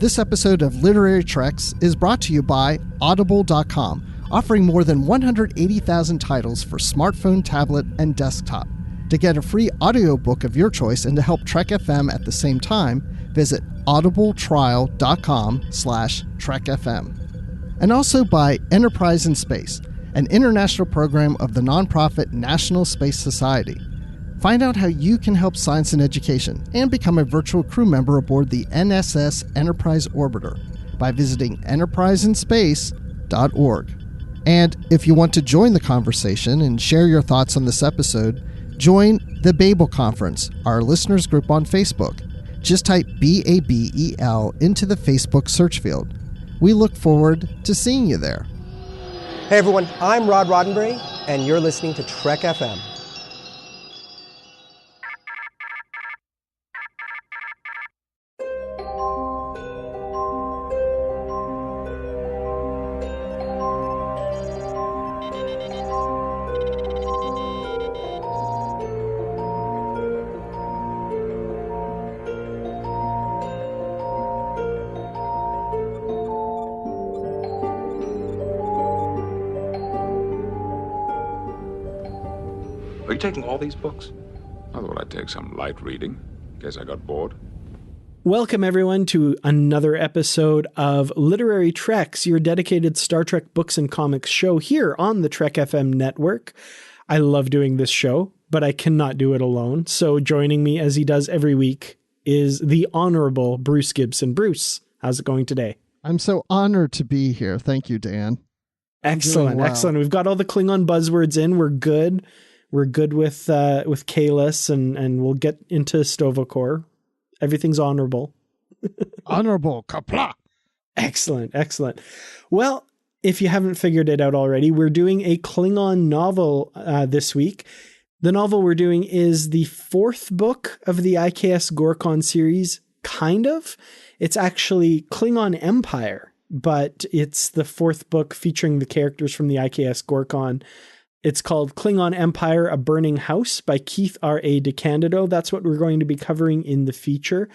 This episode of Literary Treks is brought to you by Audible.com, offering more than 180,000 titles for smartphone, tablet, and desktop. To get a free audiobook of your choice and to help Trek FM at the same time, visit audibletrial.com/trekfm. And also by Enterprise in Space, an international program of the nonprofit National Space Society. Find out how you can help science and education and become a virtual crew member aboard the NSS Enterprise Orbiter by visiting enterpriseinspace.org. And if you want to join the conversation and share your thoughts on this episode, join the Babel Conference, our listeners group on Facebook. Just type BABEL into the Facebook search field. We look forward to seeing you there. Hey everyone, I'm Rod Roddenberry, and you're listening to Trek FM. Are you taking all these books? I thought I'd take some light reading, in case I got bored. Welcome, everyone, to another episode of Literary Treks, your dedicated Star Trek books and comics show here on the Trek FM network. I love doing this show, but I cannot do it alone. So joining me, as he does every week, is the Honorable Bruce Gibson. Bruce, how's it going today? I'm so honored to be here. Thank you, Dan. Excellent, well. Excellent. We've got all the Klingon buzzwords in. We're good. We're good with Kalis, and we'll get into Stovokor. Everything's honorable. Honorable, kapla! Excellent, excellent. Well, if you haven't figured it out already, we're doing a Klingon novel this week. The novel we're doing is the fourth book of the I.K.S. Gorkon series, kind of. It's actually Klingon Empire, but it's the fourth book featuring the characters from the I.K.S. Gorkon. It's called Klingon Empire, A Burning House by Keith R.A. DeCandido. That's what we're going to be covering in the feature.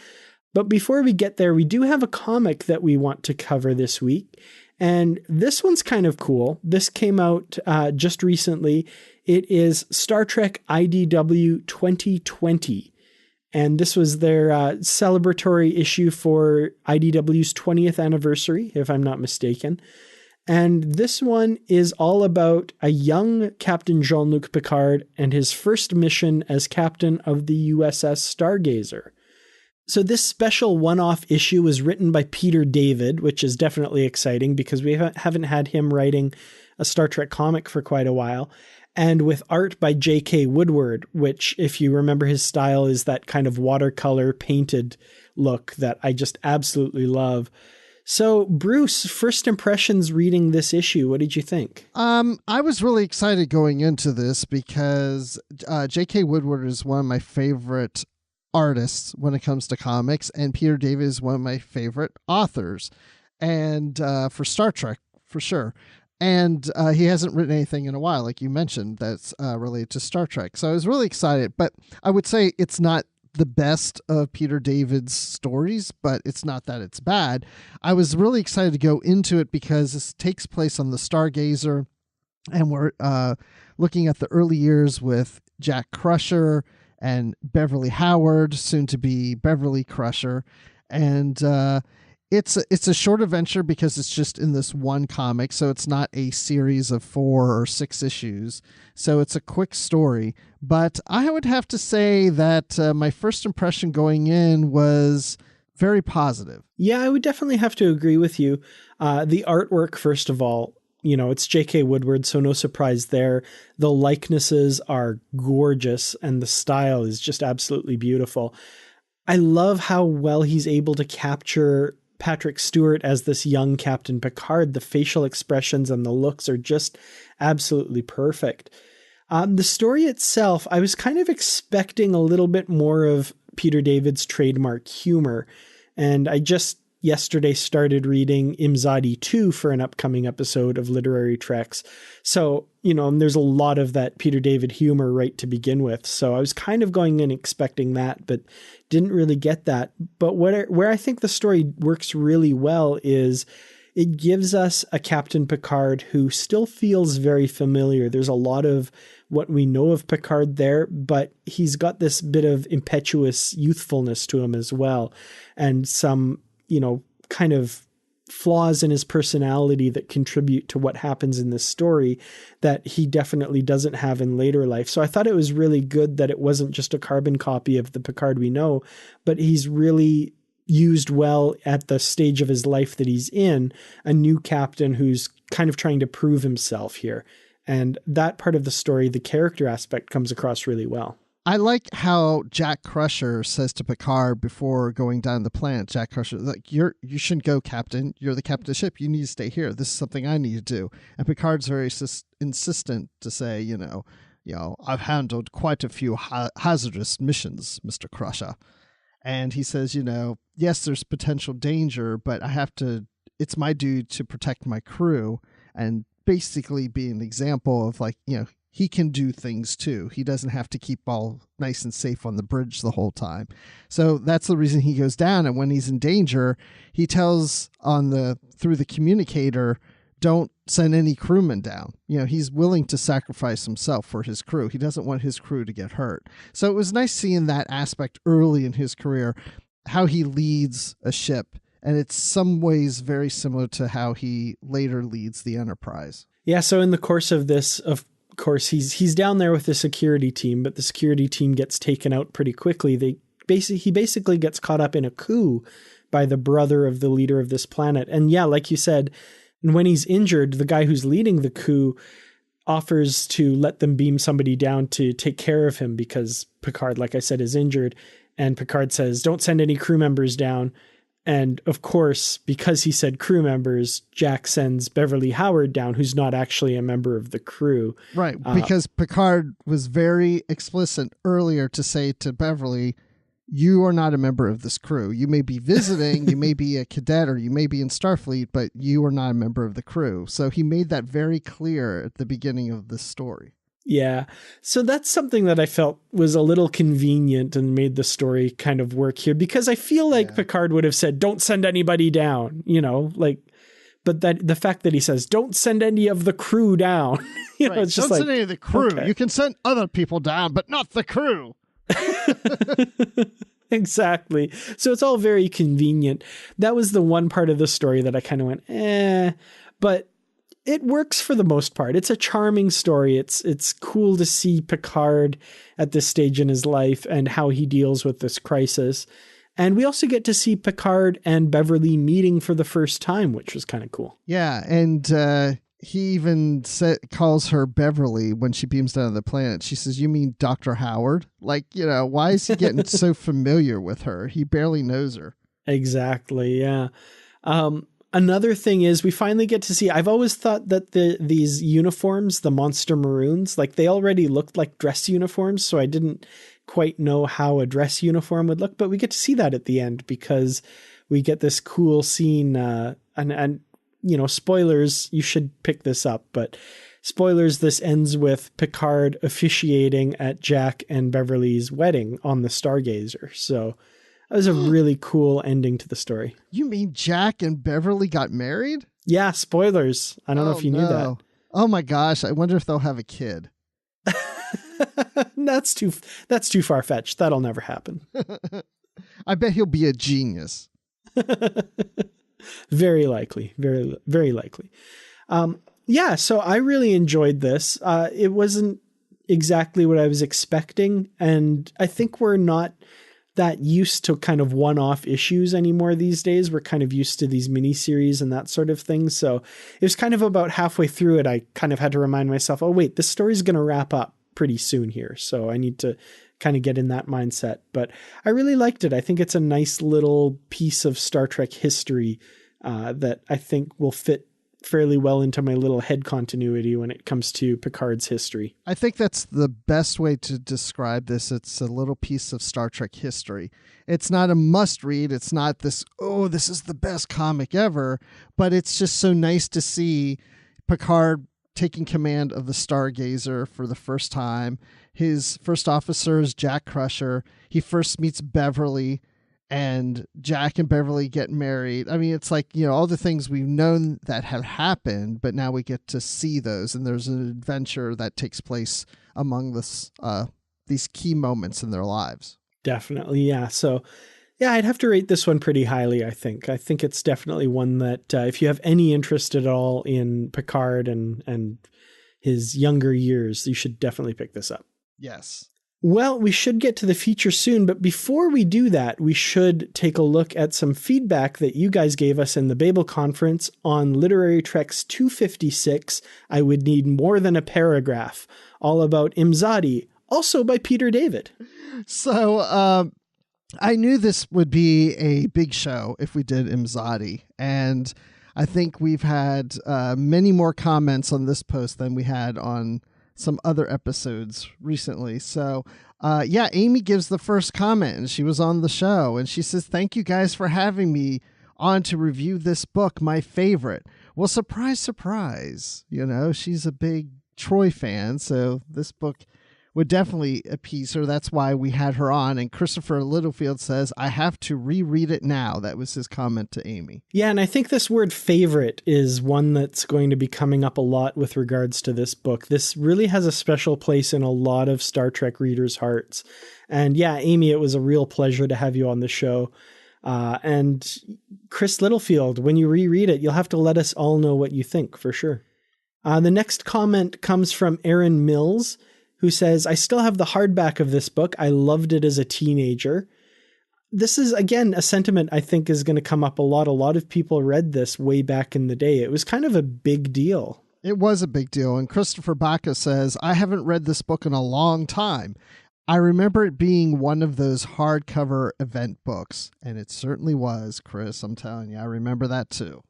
But before we get there, we do have a comic that we want to cover this week. And this one's kind of cool. This came out just recently. It is Star Trek IDW 2020. And this was their celebratory issue for IDW's 20th anniversary, if I'm not mistaken. And this one is all about a young Captain Jean-Luc Picard and his first mission as captain of the USS Stargazer. So this special one-off issue was written by Peter David, which is definitely exciting because we haven't had him writing a Star Trek comic for quite a while. And with art by J.K. Woodward, which, if you remember his style, is that kind of watercolor painted look that I just absolutely love. So, Bruce, first impressions reading this issue, what did you think? I was really excited going into this because J.K. Woodward is one of my favorite artists when it comes to comics, and Peter David is one of my favorite authors, and for Star Trek, for sure. And he hasn't written anything in a while, like you mentioned, that's related to Star Trek. So I was really excited, but I would say it's not the best of Peter David's stories, but it's not that it's bad. I was really excited to go into it because this takes place on the Stargazer, and we're looking at the early years with Jack Crusher and Beverly Howard, soon to be Beverly Crusher. And it's a short adventure because it's just in this one comic, so it's not a series of 4 or 6 issues. So it's a quick story. But I would have to say that my first impression going in was very positive. Yeah, I would definitely have to agree with you. The artwork, first of all, it's J.K. Woodward, so no surprise there. The likenesses are gorgeous, and the style is just absolutely beautiful. I love how well he's able to capture Patrick Stewart as this young Captain Picard. The facial expressions and the looks are just absolutely perfect. The story itself, I was kind of expecting a little bit more of Peter David's trademark humor. And I just, yesterday started reading Imzadi 2 for an upcoming episode of Literary Treks. So, and there's a lot of that Peter David humor right to begin with. So I was kind of going in expecting that, but didn't really get that. But where I think the story works really well is it gives us a Captain Picard who still feels very familiar. There's a lot of what we know of Picard there, but he's got this bit of impetuous youthfulness to him as well. And some, kind of flaws in his personality that contribute to what happens in this story that he definitely doesn't have in later life. So I thought it was really good that it wasn't just a carbon copy of the Picard we know, but he's really used well at the stage of his life that he's in, a new captain who's kind of trying to prove himself here. And that part of the story, the character aspect, comes across really well. I like how Jack Crusher says to Picard before going down the planet, Jack Crusher, like, you shouldn't go, Captain. You're the captain of the ship. You need to stay here. This is something I need to do. And Picard's very insistent to say, I've handled quite a few hazardous missions, Mr. Crusher. And he says, yes, there's potential danger, but it's my duty to protect my crew and basically be an example of he can do things too. He doesn't have to keep all nice and safe on the bridge the whole time. So that's the reason he goes down. And when he's in danger, he tells through the communicator, don't send any crewmen down. He's willing to sacrifice himself for his crew. He doesn't want his crew to get hurt. So it was nice seeing that aspect early in his career, how he leads a ship. And it's some ways very similar to how he later leads the Enterprise. Yeah, so in the course of this, of course, he's down there with the security team, but the security team gets taken out pretty quickly. He basically gets caught up in a coup by the brother of the leader of this planet. And yeah, like you said, when he's injured, the guy who's leading the coup offers to let them beam somebody down to take care of him because Picard, like I said, is injured. And Picard says, don't send any crew members down. And of course, because he said crew members, Jack sends Beverly Howard down, who's not actually a member of the crew. Right, because Picard was very explicit earlier to say to Beverly, you are not a member of this crew. You may be visiting, you may be a cadet, or you may be in Starfleet, but you are not a member of the crew. So he made that very clear at the beginning of this story. Yeah. So that's something that I felt was a little convenient and made the story kind of work here, because I feel like Picard would have said, don't send anybody down, but that the fact that he says, don't send any of the crew down, it's just don't send any of the crew. Okay. You can send other people down, but not the crew. Exactly. So it's all very convenient. That was the one part of the story that I kind of went, but it works for the most part. It's a charming story. It's cool to see Picard at this stage in his life and how he deals with this crisis. And we also get to see Picard and Beverly meeting for the first time, which was kind of cool. Yeah, and he even calls her Beverly when she beams down to the planet. She says, you mean Dr. Howard? Why is he getting so familiar with her? He barely knows her. Exactly, yeah. Another thing is we finally get to see, I've always thought that these uniforms, the Monster Maroons, they already looked like dress uniforms. So I didn't quite know how a dress uniform would look, but we get to see that at the end because we get this cool scene and spoilers, you should pick this up, but spoilers, this ends with Picard officiating at Jack and Beverly's wedding on the Stargazer. So that was a really cool ending to the story. You mean Jack and Beverly got married? Yeah, spoilers. I don't know if you knew that. Oh my gosh, I wonder if they'll have a kid. That's too far-fetched. That'll never happen. I bet he'll be a genius. Very likely. Very, very likely. So I really enjoyed this. It wasn't exactly what I was expecting, and I think we're not that used to kind of one-off issues anymore these days. We're kind of used to these miniseries and that sort of thing. So it was kind of about halfway through it, I kind of had to remind myself, oh wait, this story's going to wrap up pretty soon here. So I need to kind of get in that mindset. But I really liked it. I think it's a nice little piece of Star Trek history that I think will fit fairly well into my little head continuity when it comes to Picard's history. I think that's the best way to describe this. It's a little piece of Star Trek history. It's not a must read. It's not this, oh, this is the best comic ever, but it's just so nice to see Picard taking command of the Stargazer for the first time. His first officer is Jack Crusher. He first meets Beverly, and Jack and Beverly get married. I mean, it's like, all the things we've known that have happened, but now we get to see those, and there's an adventure that takes place among these key moments in their lives. Definitely, yeah. So, yeah, I'd have to rate this one pretty highly, I think. I think it's definitely one that if you have any interest at all in Picard and his younger years, you should definitely pick this up. Yes. Well, we should get to the feature soon, but before we do that, we should take a look at some feedback that you guys gave us in the Babel conference on Literary Trek's 256, I Would Need More Than a Paragraph, all about Imzadi, also by Peter David. So, I knew this would be a big show if we did Imzadi, and I think we've had many more comments on this post than we had on some other episodes recently. So, Amy gives the first comment, and she was on the show, and she says, "Thank you guys for having me on to review this book, my favorite." Well, surprise, surprise, she's a big Troy fan, so this book would definitely appease her. That's why we had her on. And Christopher Littlefield says, "I have to reread it now." That was his comment to Amy. Yeah, and I think this word favorite is one that's going to be coming up a lot with regards to this book. This really has a special place in a lot of Star Trek readers' hearts. And yeah, Amy, it was a real pleasure to have you on the show. And Chris Littlefield, when you reread it, you'll have to let us all know what you think for sure. The next comment comes from Aaron Mills, who says, "I still have the hardback of this book. I loved it as a teenager." This is, again, a sentiment I think is going to come up a lot. A lot of people read this way back in the day. It was kind of a big deal. It was a big deal. And Christopher Baca says, "I haven't read this book in a long time. I remember it being one of those hardcover event books." And it certainly was, Chris. I'm telling you, I remember that too.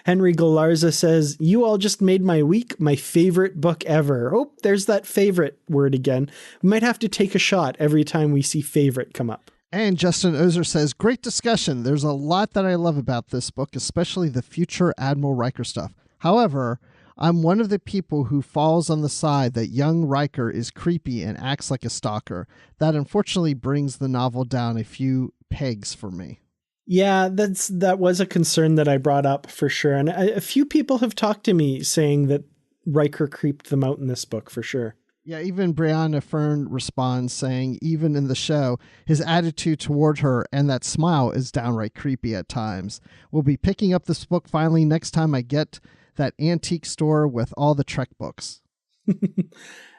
Henry Galarza says, "You all just made my week. My favorite book ever." Oh, there's that favorite word again. We might have to take a shot every time we see favorite come up. And Justin Oser says, "Great discussion. There's a lot that I love about this book, especially the future Admiral Riker stuff. However, I'm one of the people who falls on the side that young Riker is creepy and acts like a stalker. That unfortunately brings the novel down a few pegs for me." Yeah, that was a concern that I brought up for sure. And a few people have talked to me saying that Riker creeped them out in this book for sure. Yeah, even Brianna Fern responds saying, even in the show, his attitude toward her and that smile is downright creepy at times. We'll be picking up this book finally next time I get that antique store with all the Trek books.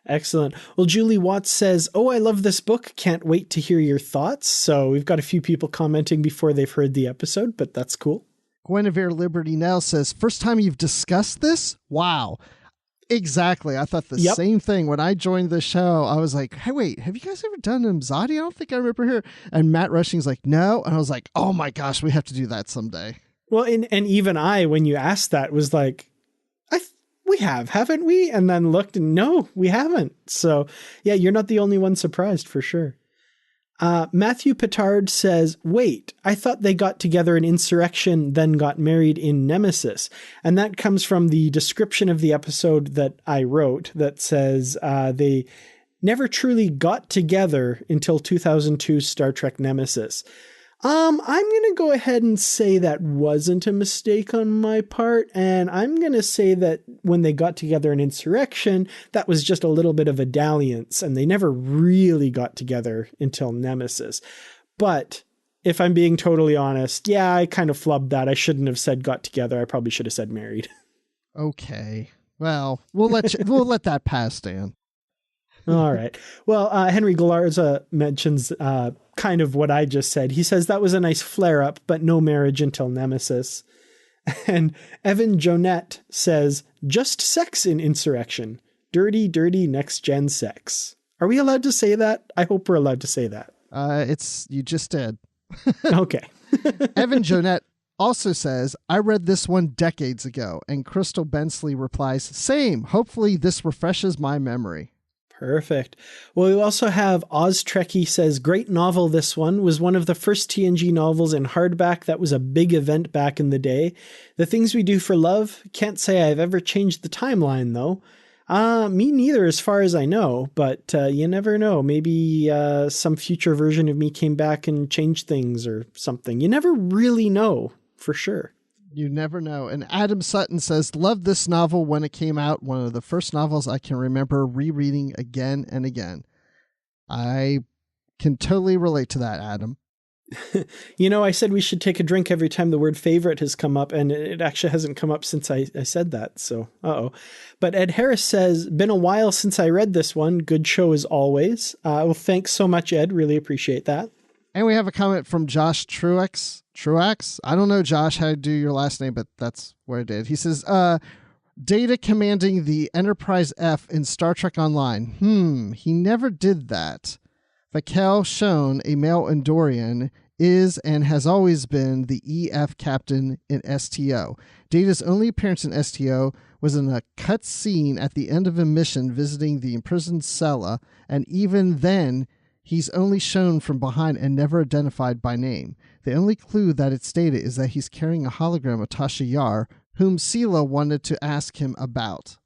Excellent. Well, Julie Watts says, "Oh, I love this book. Can't wait to hear your thoughts." So we've got a few people commenting before they've heard the episode, but that's cool. Guinevere Liberty Nell says, "First time you've discussed this? Wow." Exactly. I thought the same thing. When I joined the show, I was like, "Hey, wait, have you guys ever done Imzadi? I don't think I remember here." And Matt Rushing's like, "No." And I was like, "Oh my gosh, we have to do that someday." Well, and even I, when you asked that, was like, we have, haven't we? And then looked and no, we haven't. So yeah, you're not the only one surprised for sure. Matthew Petard says, "Wait, I thought they got together in Insurrection, then got married in Nemesis." And that comes from the description of the episode that I wrote that says they never truly got together until 2002 Star Trek Nemesis. I'm going to go ahead and say that wasn't a mistake on my part. And I'm going to say that when they got together in Insurrection, that was just a little bit of a dalliance and they never really got together until Nemesis. But if I'm being totally honest, yeah, I kind of flubbed that. I shouldn't have said got together. I probably should have said married. Okay. Well, we'll let that pass, Dan. All right. Well, Henry Galarza mentions kind of what I just said. He says that was a nice flare-up, but no marriage until Nemesis. And Evan Jonette says, "Just sex in Insurrection. Dirty, dirty next-gen sex." Are we allowed to say that? I hope we're allowed to say that. You just did. Okay. Evan Jonette also says, I read this one decades ago. And Crystal Bensley replies, same. Hopefully this refreshes my memory. Perfect. Well, we also have Oz Trekkie says, great novel this one. Was one of the first TNG novels in hardback. That was a big event back in the day. The Things We Do for Love. Can't say I've ever changed the timeline, though. Me neither, as far as I know, but you never know. Maybe some future version of me came back and changed things or something. You never really know, for sure. You never know. And Adam Sutton says, loved this novel when it came out. One of the first novels I can remember rereading again and again. I can totally relate to that, Adam. You know, I said we should take a drink every time the word favorite has come up, and it actually hasn't come up since I said that. So, But Ed Harris says, been a while since I read this one. Good show as always. Well, thanks so much, Ed. Really appreciate that. And we have a comment from Josh Truax. I don't know, Josh, how to do your last name, but that's what I did. He says, Data commanding the Enterprise F in Star Trek Online. He never did that. Vakel Shone, a male Andorian, is and has always been the EF captain in STO. Data's only appearance in STO was in a cut scene at the end of a mission visiting the imprisoned Sela, and even then, he's only shown from behind and never identified by name. The only clue that it's Data is that he's carrying a hologram of Tasha Yar, whom Sela wanted to ask him about.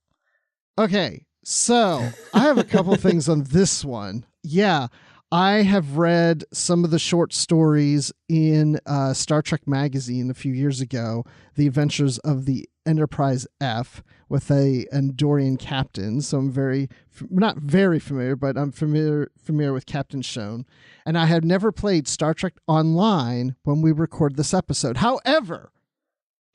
Okay, so I have a couple things on this one. Yeah, I have read some of the short stories in Star Trek Magazine a few years ago, The Adventures of the Enterprise F, with a Andorian captain. So I'm not very familiar, but I'm familiar with Captain Shone. And I had never played Star Trek Online when we record this episode. However,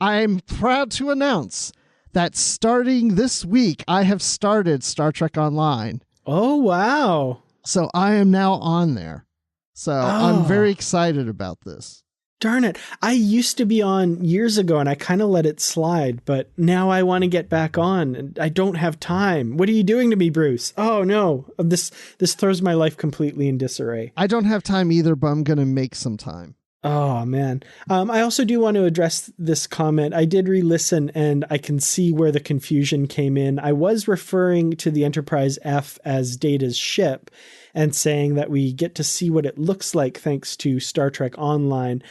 I'm proud to announce that starting this week, I have started Star Trek Online. Oh, wow. So I am now on there. So I'm very excited about this. Darn it. I used to be on years ago and I kind of let it slide, but now I want to get back on and I don't have time. What are you doing to me, Bruce? Oh no. This throws my life completely in disarray. I don't have time either, but I'm going to make some time. Oh man. I also do want to address this comment. I did re-listen and I can see where the confusion came in. I was referring to the Enterprise F as Data's ship and saying that we get to see what it looks like thanks to Star Trek Online.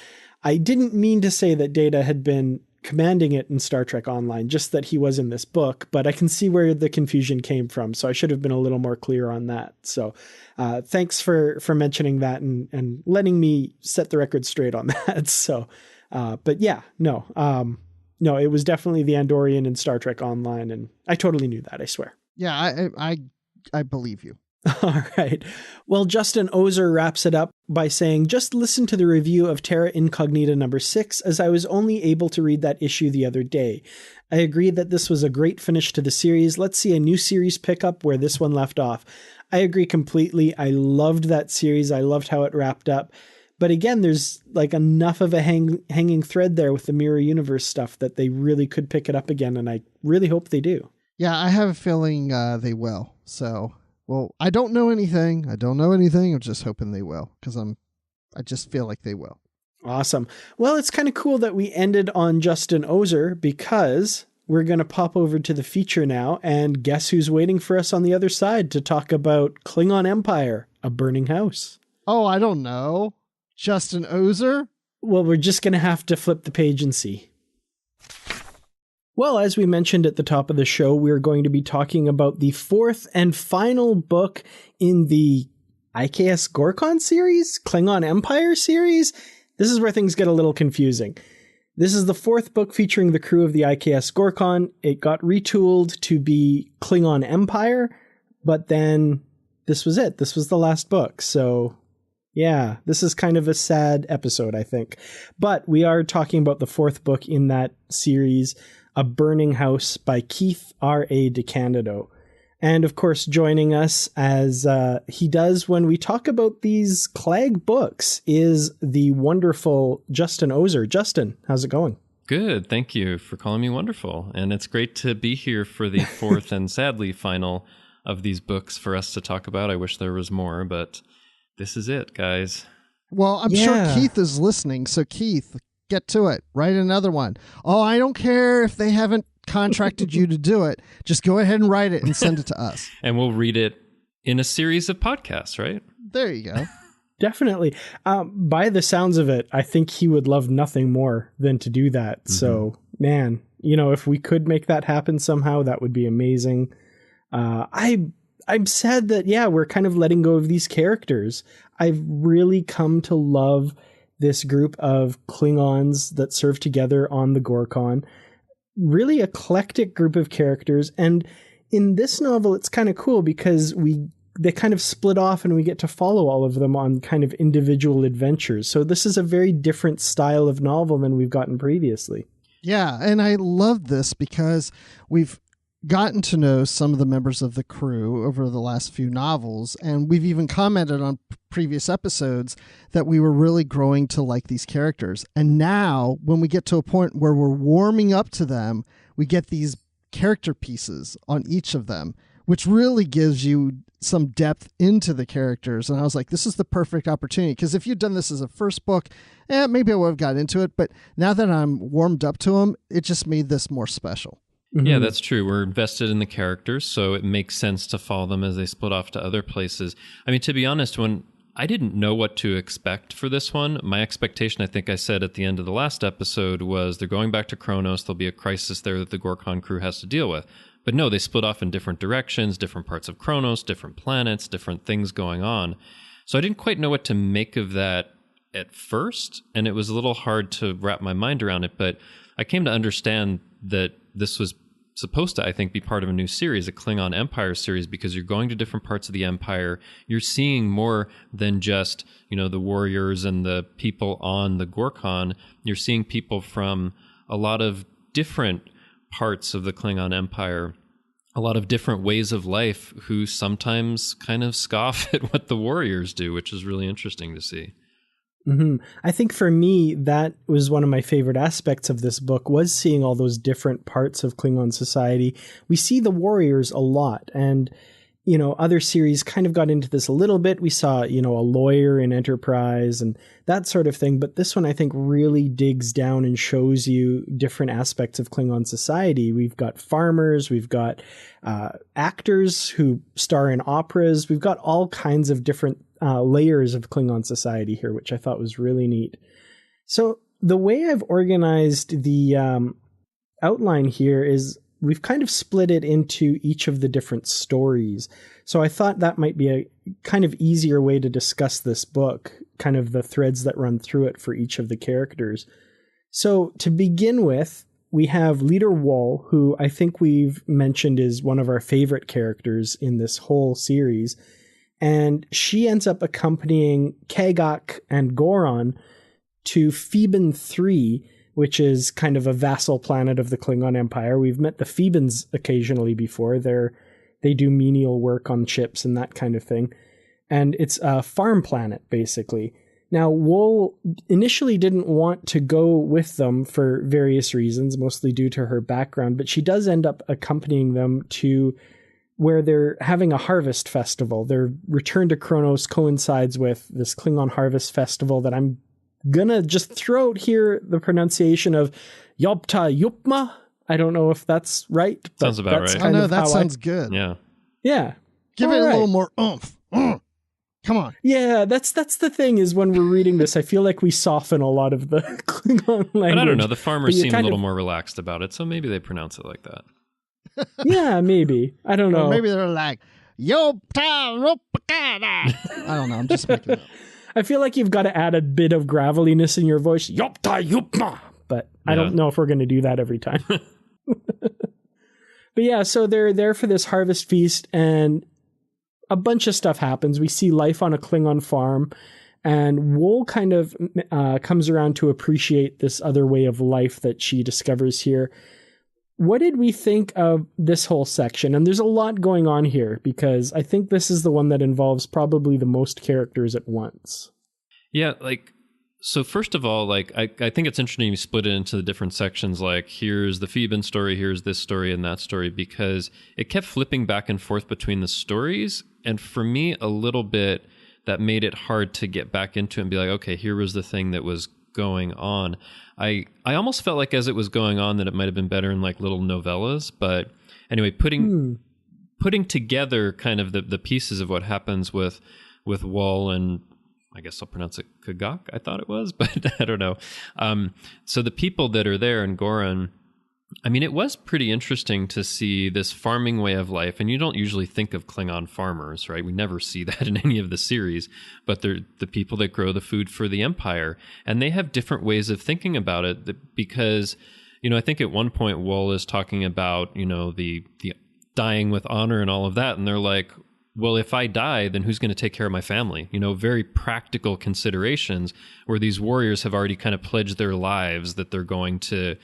I didn't mean to say that Data had been commanding it in Star Trek Online, just that he was in this book, but I can see where the confusion came from. So I should have been a little more clear on that. So thanks for mentioning that and letting me set the record straight on that. So, but yeah, no, it was definitely the Andorian in Star Trek Online. And I totally knew that, I swear. Yeah, I believe you. All right. Well, Justin Oser wraps it up by saying, just listen to the review of Terra Incognita number 6, as I was only able to read that issue the other day. I agree that this was a great finish to the series. Let's see a new series pick up where this one left off. I agree completely. I loved that series. I loved how it wrapped up. But again, there's like enough of a hanging thread there with the Mirror Universe stuff that they really could pick it up again. And I really hope they do. Yeah, I have a feeling they will. So... well, I don't know anything. I'm just hoping they will because I just feel like they will. Awesome. Well, it's kind of cool that we ended on Justin Oser because we're going to pop over to the feature now and guess who's waiting for us on the other side to talk about Klingon Empire, A Burning House. Oh, I don't know. Justin Oser? Well, we're just going to have to flip the page and see. Well, as we mentioned at the top of the show, we're going to be talking about the fourth and final book in the I.K.S. Gorkon series, Klingon Empire series. This is where things get a little confusing. This is the fourth book featuring the crew of the I.K.S. Gorkon. It got retooled to be Klingon Empire, but then this was it. This was the last book. So yeah, this is kind of a sad episode, I think. But we are talking about the fourth book in that series, A Burning House by Keith R.A. DeCandido. And of course, joining us as he does when we talk about these Klag books is the wonderful Justin Oser. Justin, how's it going? Good. Thank you for calling me wonderful. And it's great to be here for the fourth and sadly final of these books for us to talk about. I wish there was more, but this is it, guys. Well, I'm sure Keith is listening. So Keith, get to it. Write another one. Oh, I don't care if they haven't contracted you to do it. Just go ahead and write it and send it to us. And we'll read it in a series of podcasts, right? There you go. Definitely. By the sounds of it, I think he would love nothing more than to do that. Mm-hmm. So, man, if we could make that happen somehow, that would be amazing. I'm sad that, we're kind of letting go of these characters. I've really come to love this group of Klingons that serve together on the Gorkon. Really eclectic group of characters. And in this novel, it's kind of cool because they kind of split off and we get to follow all of them on kind of individual adventures. So this is a very different style of novel than we've gotten previously. Yeah, and I love this because we've gotten to know some of the members of the crew over the last few novels, and we've even commented on previous episodes that we were really growing to like these characters. And now, when we get to a point where we're warming up to them, we get these character pieces on each of them, which really gives you some depth into the characters. And I was like, this is the perfect opportunity, because if you'd done this as a first book, maybe I would have got into it, but now that I'm warmed up to them, it just made this more special. Mm-hmm. Yeah, that's true. We're invested in the characters, so it makes sense to follow them as they split off to other places. I mean, to be honest, when I didn't know what to expect for this one, my expectation, I think I said at the end of the last episode, was they're going back to Qo'noS. There'll be a crisis there that the Gorkon crew has to deal with. But no, they split off in different directions, different parts of Qo'noS, different planets, different things going on. So I didn't quite know what to make of that at first, and it was a little hard to wrap my mind around it. But I came to understand that this was supposed to, I think, be part of a new series, a Klingon Empire series, because you're going to different parts of the Empire. You're seeing more than just, the warriors and the people on the Gorkon. You're seeing people from a lot of different parts of the Klingon Empire, a lot of different ways of life, who sometimes kind of scoff at what the warriors do, which is really interesting to see. Mm-hmm. I think for me, that was one of my favorite aspects of this book, was seeing all those different parts of Klingon society. We see the warriors a lot, and other series kind of got into this a little bit. We saw, a lawyer in Enterprise and that sort of thing. But this one, I think, really digs down and shows you different aspects of Klingon society. We've got farmers, we've got actors who star in operas. We've got all kinds of different layers of Klingon society here, which I thought was really neat. So the way I've organized the outline here is we've kind of split it into each of the different stories. So I thought that might be a kind of easier way to discuss this book, kind of the threads that run through it for each of the characters. So to begin with, we have Leader Wall, who I think we've mentioned is one of our favorite characters in this whole series. And she ends up accompanying Kagak and Goran to Phoeben 3, which is kind of a vassal planet of the Klingon Empire. We've met the Phoebans occasionally before. They do menial work on ships and that kind of thing. And it's a farm planet, basically. Now, Wool initially didn't want to go with them for various reasons, mostly due to her background, but she does end up accompanying them to where they're having a harvest festival. Their return to Qo'noS coincides with this Klingon harvest festival that I'm gonna just throw out here the pronunciation of yopta yupma. I don't know if that's right. But sounds about right. I know that sounds good. Yeah. Yeah. Give it a little more oomph. Come on. Yeah, that's the thing, is when we're reading this, I feel like we soften a lot of the Klingon language. But I don't know. The farmers seem a little more relaxed about it, so maybe they pronounce it like that. Yeah, maybe. I don't know. Or maybe they're like, yopta ropakada. I don't know. I'm just making it up. I feel like you've got to add a bit of graveliness in your voice. Yopta yupma. But yeah. I don't know if we're going to do that every time. But yeah, so they're there for this harvest feast, and a bunch of stuff happens. We see life on a Klingon farm, and Wool kind of comes around to appreciate this other way of life that she discovers here. What did we think of this whole section? And there's a lot going on here, because I think this is the one that involves probably the most characters at once. Yeah, so first of all, I think it's interesting you split it into the different sections, like here's the Phoeban story, here's this story and that story, because it kept flipping back and forth between the stories. And for me, a little bit, that made it hard to get back into it and be like, okay, here was the thing that was going on. I almost felt like as it was going on that it might have been better in like little novellas, but anyway, putting together kind of the pieces of what happens with Wall and I guess I'll pronounce it Kagak, I thought it was, but I don't know. So the people that are there in Goran, I mean, it was pretty interesting to see this farming way of life. And you don't usually think of Klingon farmers, right? We never see that in any of the series, but they're the people that grow the food for the Empire. And they have different ways of thinking about it because, I think at one point Wall is talking about, the dying with honor and all of that. And they're like, well, if I die, then who's going to take care of my family? Very practical considerations where these warriors have already kind of pledged their lives that they're going to,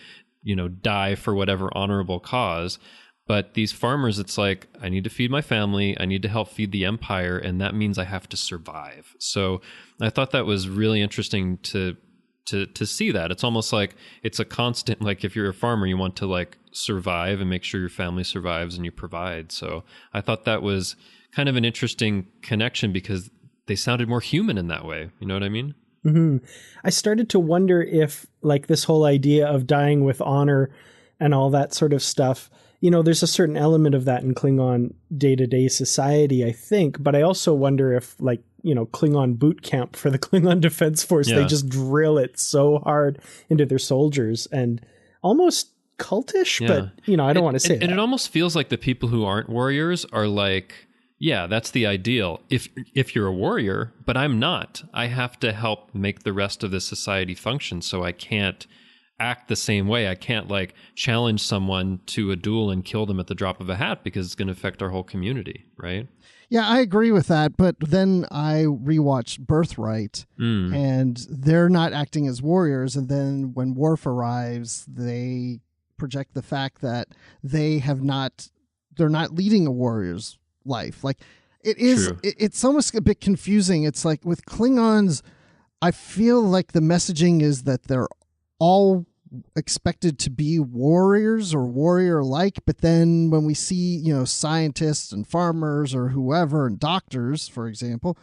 die for whatever honorable cause. But these farmers, it's like, I need to feed my family. I need to help feed the Empire. And that means I have to survive. So I thought that was really interesting to see that. It's almost like it's a constant, like if you're a farmer, you want to like survive and make sure your family survives and you provide. So I thought that was kind of an interesting connection because they sounded more human in that way. You know what I mean? Mm-hmm. I started to wonder if like this whole idea of dying with honor and all that sort of stuff, there's a certain element of that in Klingon day-to-day society, I think. But I also wonder if like, Klingon boot camp for the Klingon Defense Force, they just drill it so hard into their soldiers and almost cultish, but I don't want to say that. And it almost feels like the people who aren't warriors are like, yeah, that's the ideal. If you're a warrior, but I'm not. I have to help make the rest of the society function, so I can't act the same way. I can't like challenge someone to a duel and kill them at the drop of a hat because it's going to affect our whole community, right? Yeah, I agree with that. But then I rewatched Birthright, and they're not acting as warriors. And then when Worf arrives, they project the fact that they're not leading a warrior's life. Like it is, it's almost a bit confusing. It's like with Klingons, I feel like the messaging is that they're all expected to be warriors or warrior-like, but then when we see, scientists and farmers or whoever and doctors, for example,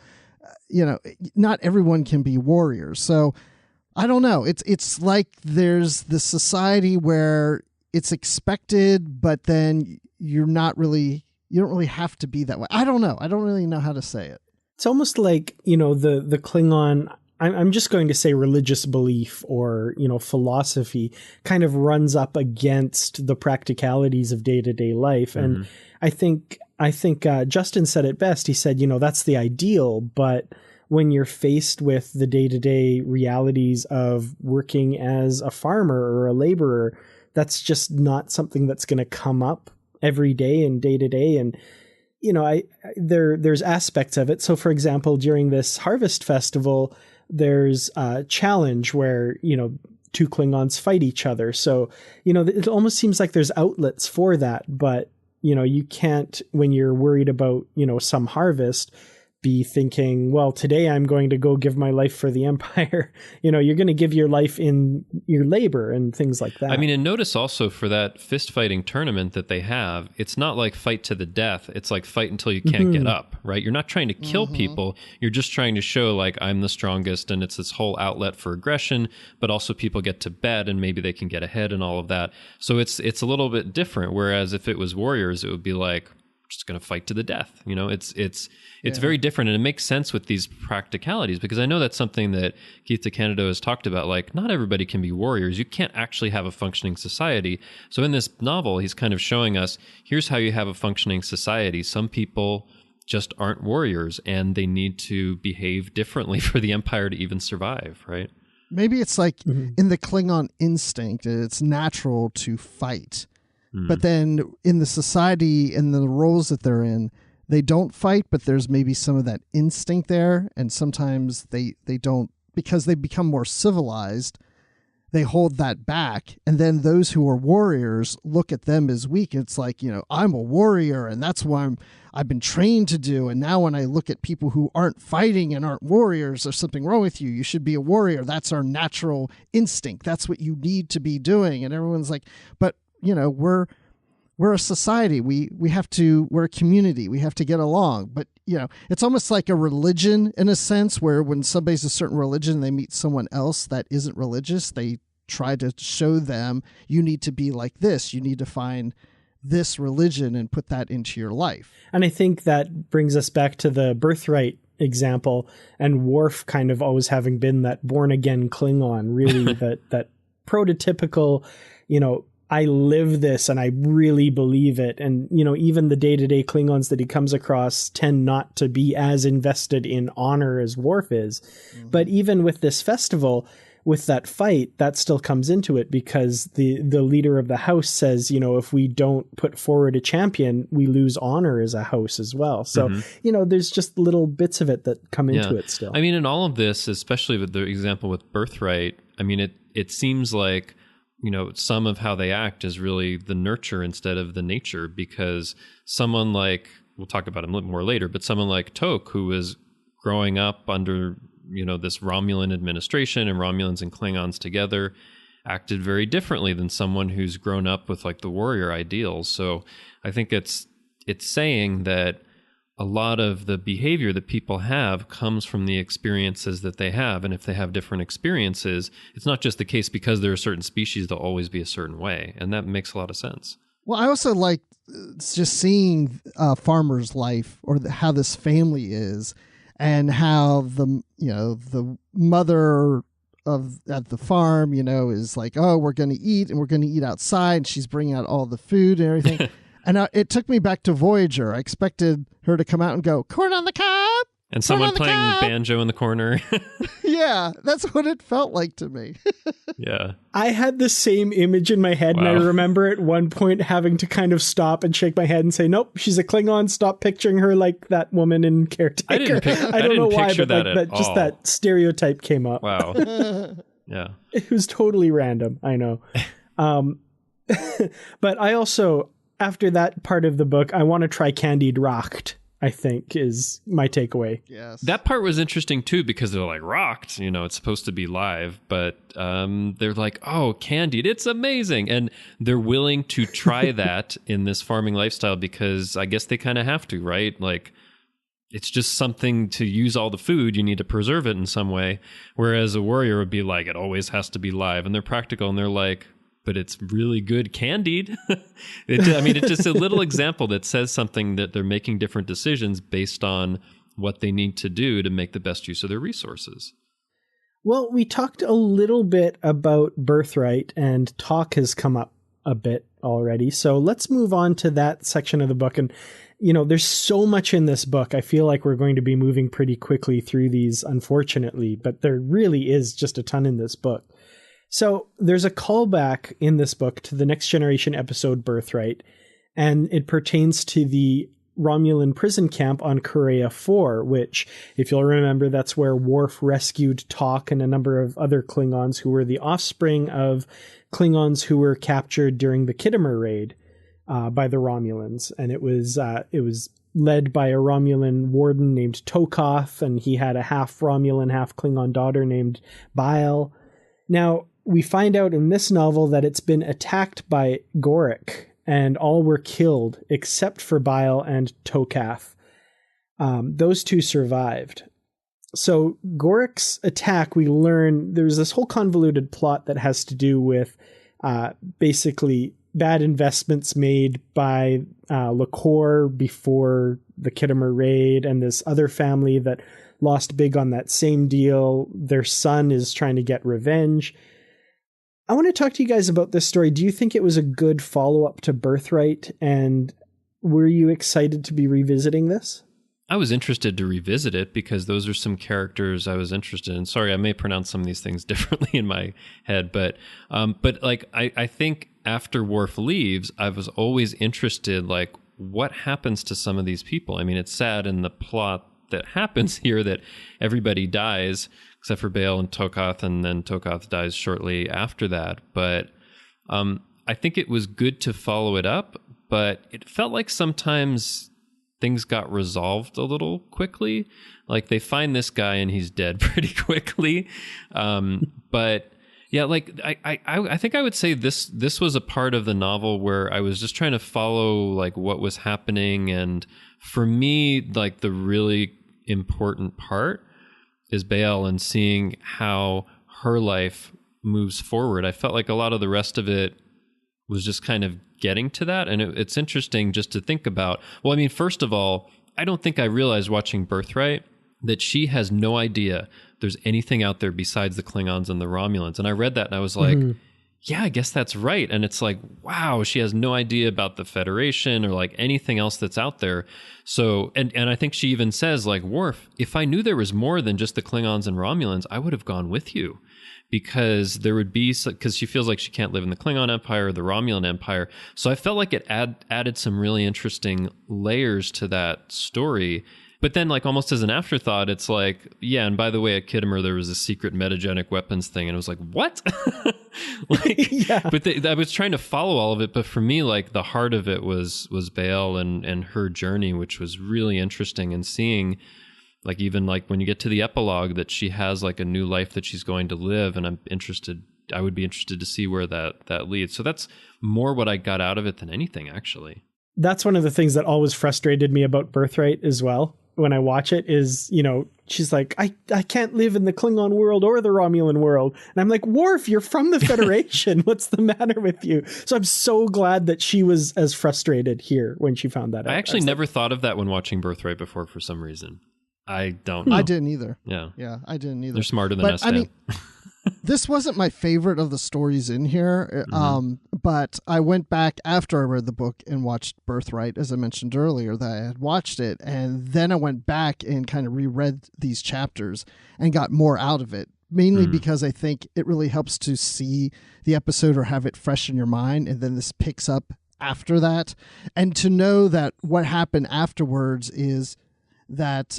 not everyone can be warriors. So I don't know. It's like there's the society where it's expected, but then you don't really have to be that way. I don't know. I don't really know how to say it. It's almost like, the Klingon, I'm just going to say religious belief or, philosophy kind of runs up against the practicalities of day-to-day life. And I think Justin said it best. He said, that's the ideal, but when you're faced with the day-to-day realities of working as a farmer or a laborer, that's just not something that's going to come up every day and day to day. And, there's aspects of it. So for example, during this harvest festival, there's a challenge where, two Klingons fight each other. So, it almost seems like there's outlets for that, but, you can't, when you're worried about, some harvest, be thinking, well, today I'm going to go give my life for the Empire. You're going to give your life in your labor and things like that. I mean, and notice also for that fist fighting tournament that they have, it's not like fight to the death. It's like fight until you can't get up, right? You're not trying to kill people. You're just trying to show like I'm the strongest, and it's this whole outlet for aggression, but also people get to bed and maybe they can get ahead and all of that. So it's a little bit different. Whereas if it was warriors, it would be like, just going to fight to the death. It's very different, and it makes sense with these practicalities, because I know that's something that Keith DeCandido has talked about. Like, not everybody can be warriors. You can't actually have a functioning society. So in this novel, he's kind of showing us, here's how you have a functioning society. Some people just aren't warriors, and they need to behave differently for the Empire to even survive, right? Maybe it's like in the Klingon instinct, it's natural to fight. But then in the society and the roles that they're in, they don't fight, but there's maybe some of that instinct there. And sometimes they don't, because they become more civilized, they hold that back. And then those who are warriors look at them as weak. It's like, I'm a warrior and that's what I've been trained to do. And now when I look at people who aren't fighting and aren't warriors, there's something wrong with you. You should be a warrior. That's our natural instinct. That's what you need to be doing. And everyone's like, but we're a society. We're a community. We have to get along. But it's almost like a religion in a sense, where when somebody's a certain religion, they meet someone else that isn't religious, they try to show them, you need to be like this. You need to find this religion and put that into your life. And I think that brings us back to the birthright example, and Worf kind of always having been that born again Klingon, really that prototypical, I live this and I really believe it. And, even the day-to-day Klingons that he comes across tend not to be as invested in honor as Worf is. Mm-hmm. But even with this festival, with that fight, that still comes into it, because the leader of the house says, if we don't put forward a champion, we lose honor as a house as well. So, there's just little bits of it that come into it still. I mean, in all of this, especially with the example with birthright, I mean, it seems like, some of how they act is really the nurture instead of the nature, because someone like, we'll talk about him a little more later, but someone like Tok, who was growing up under, this Romulan administration and Romulans and Klingons together, acted very differently than someone who's grown up with like the warrior ideals. So I think it's saying that a lot of the behavior that people have comes from the experiences that they have. And if they have different experiences, it's not just the case because they're a certain species, they'll always be a certain way. And that makes a lot of sense. Well, I also like just seeing farmer's life, or how this family is, and how the mother at the farm, is like, oh, we're going to eat, and we're going to eat outside. And she's bringing out all the food and everything. And it took me back to Voyager. I expected her to come out and go, corn on the cob. And someone playing banjo in the corner. Yeah, that's what it felt like to me. Yeah. I had the same image in my head, and I remember at one point having to kind of stop and shake my head and say, nope, she's a Klingon. Stop picturing her like that woman in Caretaker. I don't know why, but that stereotype came up. Wow. Yeah. It was totally random, I know. But I also, after that part of the book, I want to try Candied Rocked, I think, is my takeaway. Yes. That part was interesting too, because they're like, rocked, it's supposed to be live, but they're like, oh, candied, it's amazing. And they're willing to try that in this farming lifestyle, because I guess they kind of have to, right? Like, it's just something to use all the food. You need to preserve it in some way. Whereas a warrior would be like, it always has to be live. And they're practical, and they're like, but it's really good candied. It's just a little example that says something, that they're making different decisions based on what they need to do to make the best use of their resources. Well, we talked a little bit about birthright, and talk has come up a bit already. So let's move on to that section of the book. And, there's so much in this book. I feel like we're going to be moving pretty quickly through these, unfortunately, but there really is just a ton in this book. So there's a callback in this book to the Next Generation episode Birthright, and it pertains to the Romulan prison camp on Carraya IV, which, if you'll remember, that's where Worf rescued Tok and a number of other Klingons who were the offspring of Klingons who were captured during the Khitomer raid by the Romulans. And it was led by a Romulan warden named Tokoth, and he had a half Romulan, half Klingon daughter named Bile. Now, we find out in this novel that it's been attacked by Gorek, and all were killed except for Bile and Tokath. Those two survived. So Gorek's attack, we learn there's this whole convoluted plot that has to do with basically bad investments made by Lakor before the Khitomer raid, and this other family that lost big on that same deal. Their son is trying to get revenge. I want to talk to you guys about this story. Do you think it was a good follow-up to Birthright? And were you excited to be revisiting this? I was interested to revisit it because those are some characters I was interested in. Sorry, I may pronounce some of these things differently in my head, but like I think after Worf leaves, I was always interested, like, what happens to some of these people? I mean, it's sad in the plot that happens here that everybody dies except for Bale and Tokoth, and then Tokoth dies shortly after that. But I think it was good to follow it up, but it felt like sometimes things got resolved a little quickly. Like, they find this guy and he's dead pretty quickly. But Yeah, like I think I would say this was a part of the novel where I was just trying to follow like what was happening, and for me, like the really important part is Bael and seeing how her life moves forward. I felt like a lot of the rest of it was just kind of getting to that, and it's interesting just to think about. Well, I mean, first of all, I don't think I realized watching Birthright that she has no idea there's anything out there besides the Klingons and the Romulans. And I read that and I was like, yeah, I guess that's right. And it's like, wow, she has no idea about the Federation or like anything else that's out there. So, and I think she even says like, Worf, if I knew there was more than just the Klingons and Romulans, I would have gone with you. Because there would be, because she feels like she can't live in the Klingon Empire or the Romulan Empire. So I felt like it added some really interesting layers to that story. But then, like, almost as an afterthought, it's like, yeah, and by the way, at Khitomer, there was a secret metagenic weapons thing. And it was like, what? Like, yeah. But I was trying to follow all of it. But for me, like, the heart of it was Bael and her journey, which was really interesting. And seeing, like, even like when you get to the epilogue, that she has like a new life that she's going to live. And I would be interested to see where that leads. So that's more what I got out of it than anything, actually. That's one of the things that always frustrated me about Birthright as well. When I watch it is, you know, she's like, I can't live in the Klingon world or the Romulan world. And I'm like, Worf, you're from the Federation. What's the matter with you? So I'm so glad that she was as frustrated here when she found that out. I actually never thought of that when watching Birthright before for some reason. I don't know. I didn't either. Yeah. Yeah, I didn't either. They're smarter than us, I mean, this wasn't my favorite of the stories in here, but I went back after I read the book and watched Birthright, as I mentioned earlier, that I had watched it, and then I went back and kind of reread these chapters and got more out of it, mainly because I think it really helps to see the episode or have it fresh in your mind, and then this picks up after that, and to know that what happened afterwards is that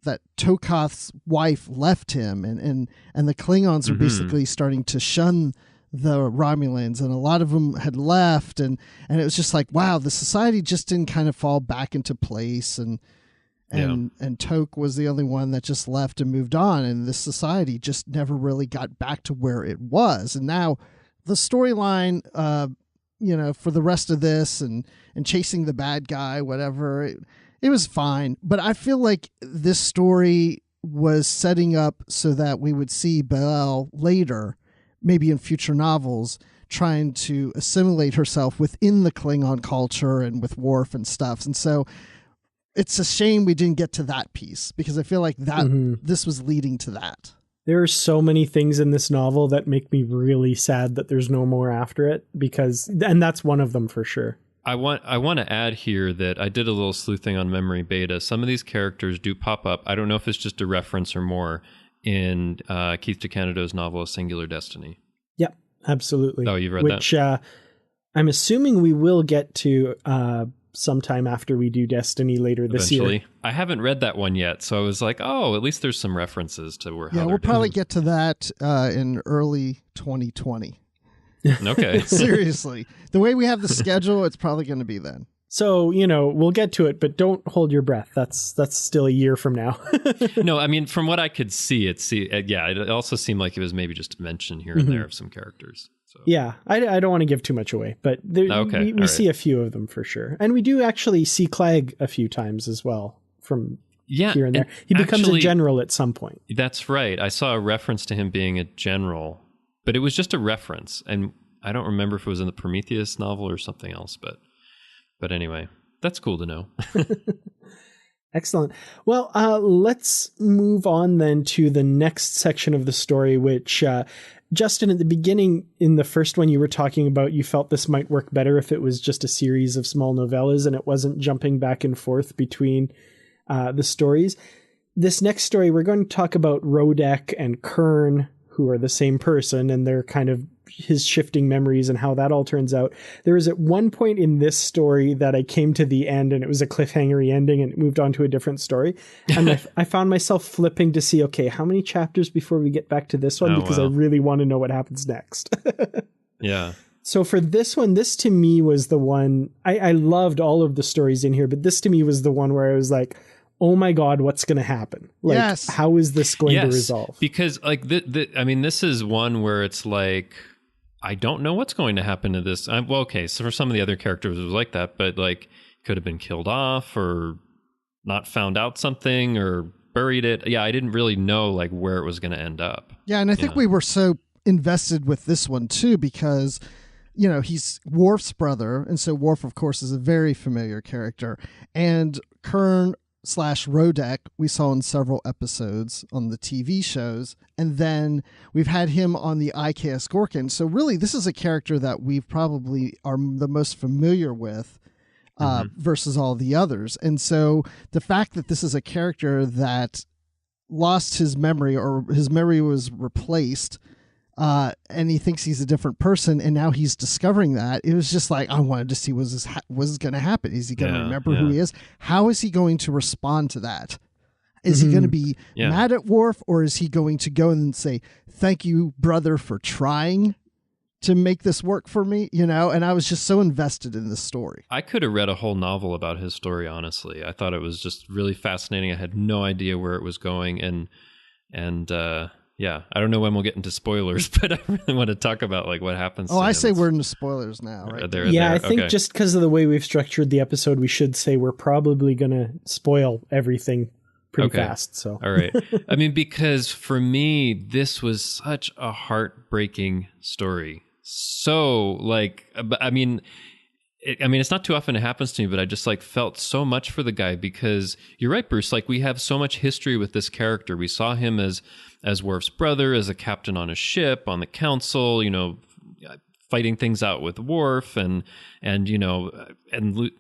that Tokoth's wife left him, and the Klingons are basically starting to shun the Romulans, and a lot of them had left, and it was just like, wow, the society just didn't kind of fall back into place, and Tok was the only one that just left and moved on, and this society just never really got back to where it was. And now the storyline, you know, for the rest of this and chasing the bad guy, whatever, it was fine, but I feel like this story was setting up so that we would see Bael later, maybe in future novels, trying to assimilate herself within the Klingon culture and with Worf and stuff. And so it's a shame we didn't get to that piece, because I feel like that this was leading to that. There are so many things in this novel that make me really sad that there's no more after it, and that's one of them for sure. I want to add here that I did a little sleuthing on Memory Beta. Some of these characters do pop up. I don't know if it's just a reference or more in Keith DeCandido's novel A Singular Destiny. Yep, absolutely. Oh, you've read that? Which I'm assuming we will get to sometime after we do Destiny later this year. I haven't read that one yet, so I was like, oh, at least there's some references to where. Yeah, we'll probably get to that in early 2020. Okay. Seriously. The way we have the schedule, it's probably going to be then. So, you know, we'll get to it, but don't hold your breath. That's still a year from now. No, I mean, from what I could see, it also seemed like it was maybe just a mention here and there of some characters. So. Yeah, I don't want to give too much away, but we see a few of them for sure. And we do actually see Klag a few times as well from here and there. He becomes a general at some point. That's right. I saw a reference to him being a general. But it was just a reference, and I don't remember if it was in the Prometheus novel or something else, but anyway, that's cool to know. Excellent. Well, let's move on then to the next section of the story, which, Justin, at the beginning, in the first one you were talking about, you felt this might work better if it was just a series of small novellas and it wasn't jumping back and forth between the stories. This next story, we're going to talk about Rodek and Kurn, who are the same person, and they're kind of his shifting memories and how that all turns out. There was at one point in this story that I came to the end and it was a cliffhangery ending and it moved on to a different story. And I found myself flipping to see, okay, how many chapters before we get back to this one? Because I really want to know what happens next. Yeah. So for this one, this to me was the one, I loved all of the stories in here, but this to me was the one where I was like, oh my God, what's going to happen? Like, Yes. how is this going to resolve? Because like, I mean, this is one where it's like, I don't know what's going to happen to this. Well, okay, so for some of the other characters it was like that, but like could have been killed off or not found out something or buried it. Yeah, I didn't really know like where it was going to end up. Yeah, and I think we were so invested with this one too because, you know, he's Worf's brother, and so Worf, of course, is a very familiar character. And Kurn / Rodek we saw in several episodes on the TV shows, and then we've had him on the I.K.S. Gorkon. So really, this is a character that we probably are the most familiar with versus all the others. And so the fact that this is a character that lost his memory or his memory was replaced, and he thinks he's a different person, and now he's discovering that. It was just like, I wanted to see what's going to happen. Is he going to remember who he is? How is he going to respond to that? Is he going to be mad at Worf, or is he going to go and say, thank you, brother, for trying to make this work for me? You know, and I was just so invested in this story. I could have read a whole novel about his story, honestly. I thought it was just really fascinating. I had no idea where it was going, and yeah, I don't know when we'll get into spoilers, but I really want to talk about like what happens. Oh, I say we're into spoilers now, right? I think just because of the way we've structured the episode, we should say we're probably going to spoil everything pretty fast. So, all right. I mean, because for me, this was such a heartbreaking story. So, like, I mean, it's not too often it happens to me, but I just like felt so much for the guy because you're right, Bruce. Like, we have so much history with this character. We saw him as Worf's brother, as a captain on a ship, on the council, you know, fighting things out with Worf, and you know, and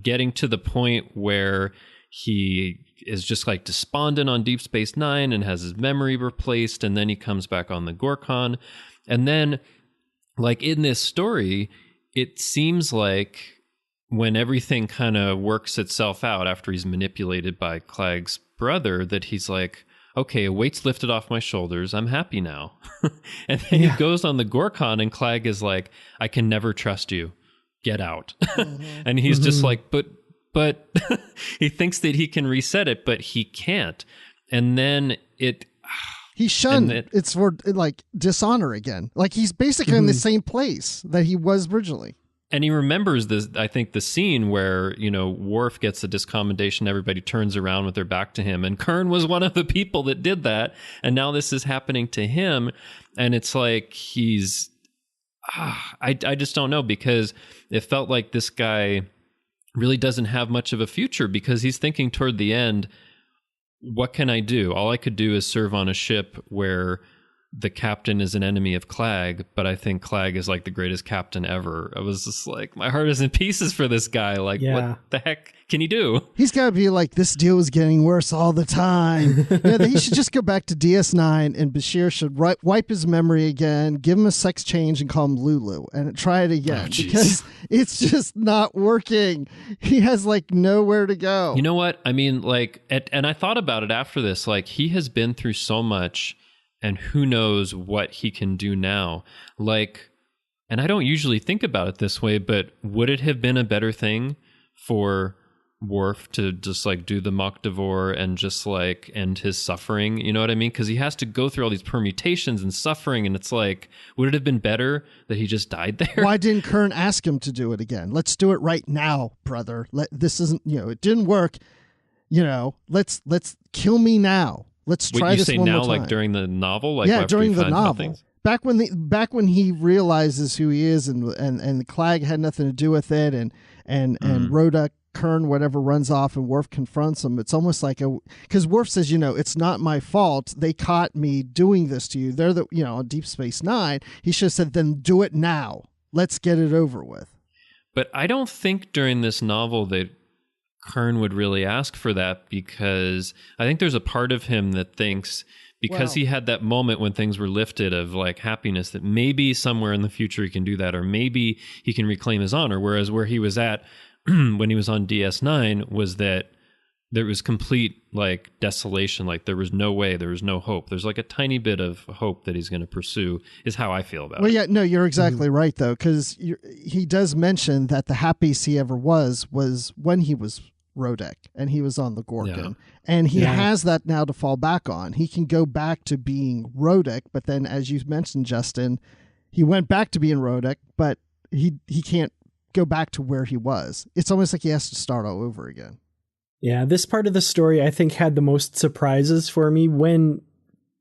getting to the point where he is just like despondent on Deep Space Nine and has his memory replaced, and then he comes back on the Gorkon, and then like in this story, it seems like when everything kind of works itself out after he's manipulated by Klag's brother, that he's like, okay, a weight's lifted off my shoulders. I'm happy now. And then he goes on the Gorkon and Klag is like, I can never trust you. Get out. And he's just like, but he thinks that he can reset it, but he can't. And then he's shunned. It's for like dishonor again. Like he's basically in the same place that he was originally. And he remembers this, I think, the scene where, you know, Worf gets a discommendation, everybody turns around with their back to him. And Kurn was one of the people that did that. And now this is happening to him. And it's like he's, I just don't know, because it felt like this guy really doesn't have much of a future, because he's thinking toward the end, what can I do? All I could do is serve on a ship where the captain is an enemy of Klag, but I think Klag is like the greatest captain ever. I was just like, my heart is in pieces for this guy. Like, what the heck can he do? He's got to be like, this deal is getting worse all the time. He should just go back to DS9, and Bashir should wipe his memory again, give him a sex change, and call him Lulu, and try it again, because it's just not working. He has like nowhere to go. You know what? I mean, like, and I thought about it after this. Like, he has been through so much, and who knows what he can do now. Like, and I don't usually think about it this way, but would it have been a better thing for Worf to just like do the Mokdavor and just like end his suffering? You know what I mean? Because he has to go through all these permutations and suffering, and it's like, would it have been better that he just died there? Why didn't Kurn ask him to do it again? Let's do it right now, brother. This isn't, it didn't work. Let's kill me now. Let's try this one more time. You say now, like during the novel? Like yeah, during the novel. Back when he realizes who he is, and Klag had nothing to do with it, and Rodek, Kurn, whatever, runs off, and Worf confronts him. It's almost like because Worf says, it's not my fault. They caught me doing this to you. They're on Deep Space Nine. He should have said, then do it now. Let's get it over with. But I don't think during this novel that Kurn would really ask for that, because I think there's a part of him that thinks, because he had that moment when things were lifted of like happiness, that maybe somewhere in the future he can do that, or maybe he can reclaim his honor. Whereas where he was at when he was on DS9 was that there was complete like desolation, like there was no way, there was no hope. There's like a tiny bit of hope that he's going to pursue, is how I feel about it. Well, yeah, no, you're exactly right though, because he does mention that the happiest he ever was when he was Rodek and he was on the Gorkon. And he has that now to fall back on. He can go back to being Rodek, but then as you mentioned, Justin, he went back to being Rodek, but he can't go back to where he was. It's almost like he has to start all over again. Yeah, this part of the story I think had the most surprises for me when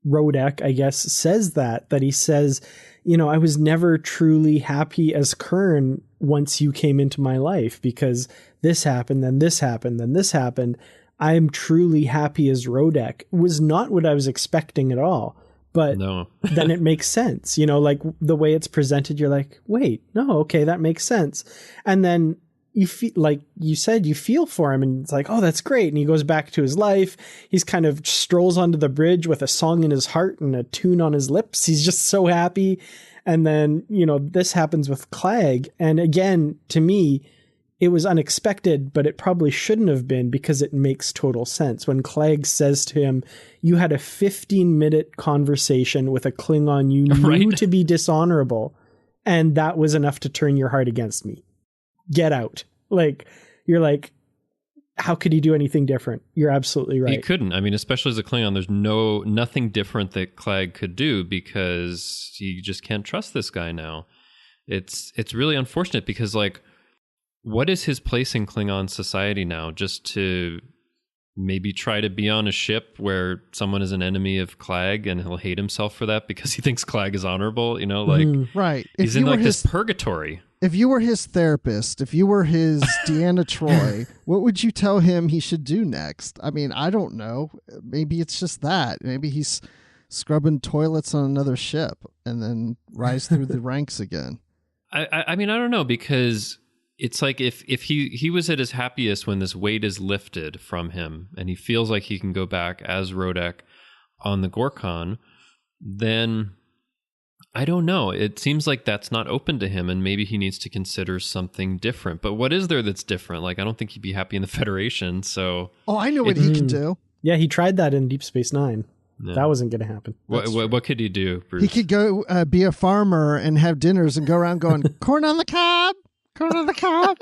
Rodek, I guess, says that he says, I was never truly happy as Kurn once you came into my life because this happened, then this happened, then this happened. I'm truly happy as Rodek. It was not what I was expecting at all. But then it makes sense, like the way it's presented, you're like, wait, no, okay, that makes sense. And then you feel, like you said, you feel for him and it's like, oh, that's great. And he goes back to his life. He's kind of strolls onto the bridge with a song in his heart and a tune on his lips. He's just so happy. And then, this happens with Klag. And again, to me, it was unexpected, but it probably shouldn't have been because it makes total sense. When Klag says to him, you had a 15-minute conversation with a Klingon you knew to be dishonorable, and that was enough to turn your heart against me. Get out. You're like, how could he do anything different? You're absolutely right. He couldn't. I mean, especially as a Klingon, there's nothing different that Klag could do because you just can't trust this guy now. It's really unfortunate because, what is his place in Klingon society now? Just to maybe try to be on a ship where someone is an enemy of Klag and he'll hate himself for that because he thinks Klag is honorable, right. He's in this purgatory. If you were his therapist, if you were his Deanna Troi, what would you tell him he should do next? I mean, I don't know. Maybe it's just that. Maybe he's scrubbing toilets on another ship and then rise through the ranks again. I mean, I don't know, because it's like if he was at his happiest when this weight is lifted from him and he feels like he can go back as Rodek on the Gorkon, then I don't know. It seems like that's not open to him and maybe he needs to consider something different. But what is there that's different? I don't think he'd be happy in the Federation, so... Oh, I know what he can do. Yeah, he tried that in Deep Space Nine. No. That wasn't going to happen. What could he do, Bruce? He could go be a farmer and have dinners and go around going, corn on the cob! Corn on the cob.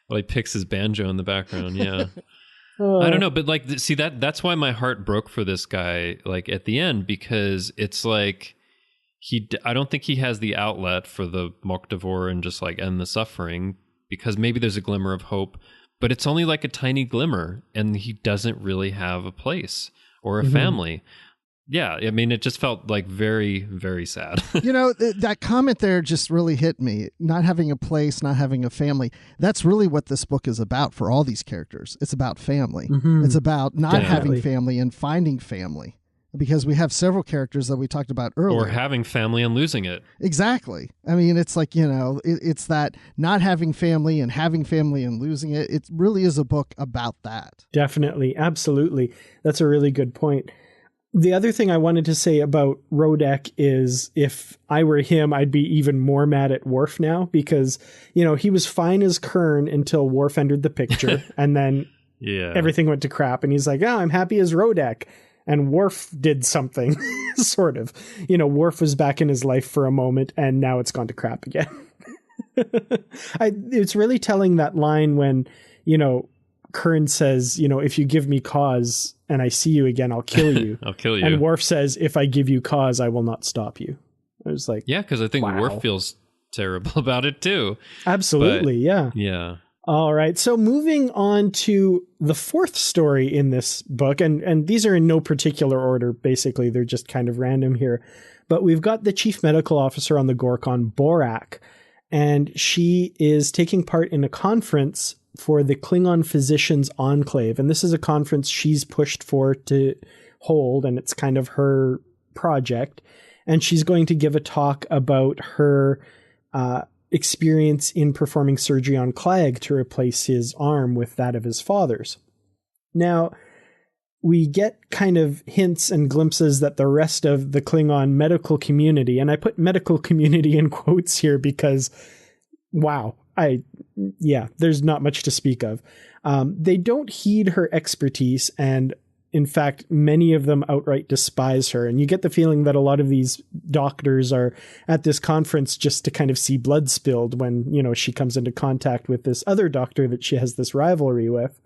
Well, he picks his banjo in the background. Yeah. I don't know, but see that's why my heart broke for this guy. At the end, because it's like I don't think he has the outlet for the Mokdavor and just end the suffering. Because maybe there's a glimmer of hope, but it's only a tiny glimmer, and he doesn't really have a place or a family. Yeah, I mean, it just felt very, very sad. That comment there just really hit me. Not having a place, not having a family. That's really what this book is about for all these characters. It's about family. Mm-hmm. It's about not having family and finding family. Because we have several characters that we talked about earlier. Or having family and losing it. Exactly. I mean, it's it's that not having family and losing it. It really is a book about that. Definitely. Absolutely. That's a really good point. The other thing I wanted to say about Rodek is if I were him, I'd be even more mad at Worf now because, he was fine as Kurn until Worf entered the picture and then everything went to crap. And he's like, I'm happy as Rodek. And Worf did something, sort of. Worf was back in his life for a moment and now it's gone to crap again. It's really telling that line when, Kurn says, if you give me cause and I see you again, I'll kill you. I'll kill you. And Worf says, if I give you cause, I will not stop you. I was like, yeah, because I think Worf feels terrible about it too. Absolutely. Yeah. Yeah. All right. So moving on to the fourth story in this book, and these are in no particular order. Basically, they're just kind of random here. But we've got the chief medical officer on the Gorkon, Borak, and she is taking part in a conference for the Klingon Physicians Enclave. And this is a conference she's pushed for to hold, and it's kind of her project. And she's going to give a talk about her experience in performing surgery on Klag to replace his arm with that of his father's. Now, we get kind of hints and glimpses that the rest of the Klingon medical community, and I put medical community in quotes here because, wow, there's not much to speak of. They don't heed her expertise, and in fact, many of them outright despise her. And you get the feeling that a lot of these doctors are at this conference just to kind of see blood spilled when, you know, she comes into contact with this other doctor that she has this rivalry with.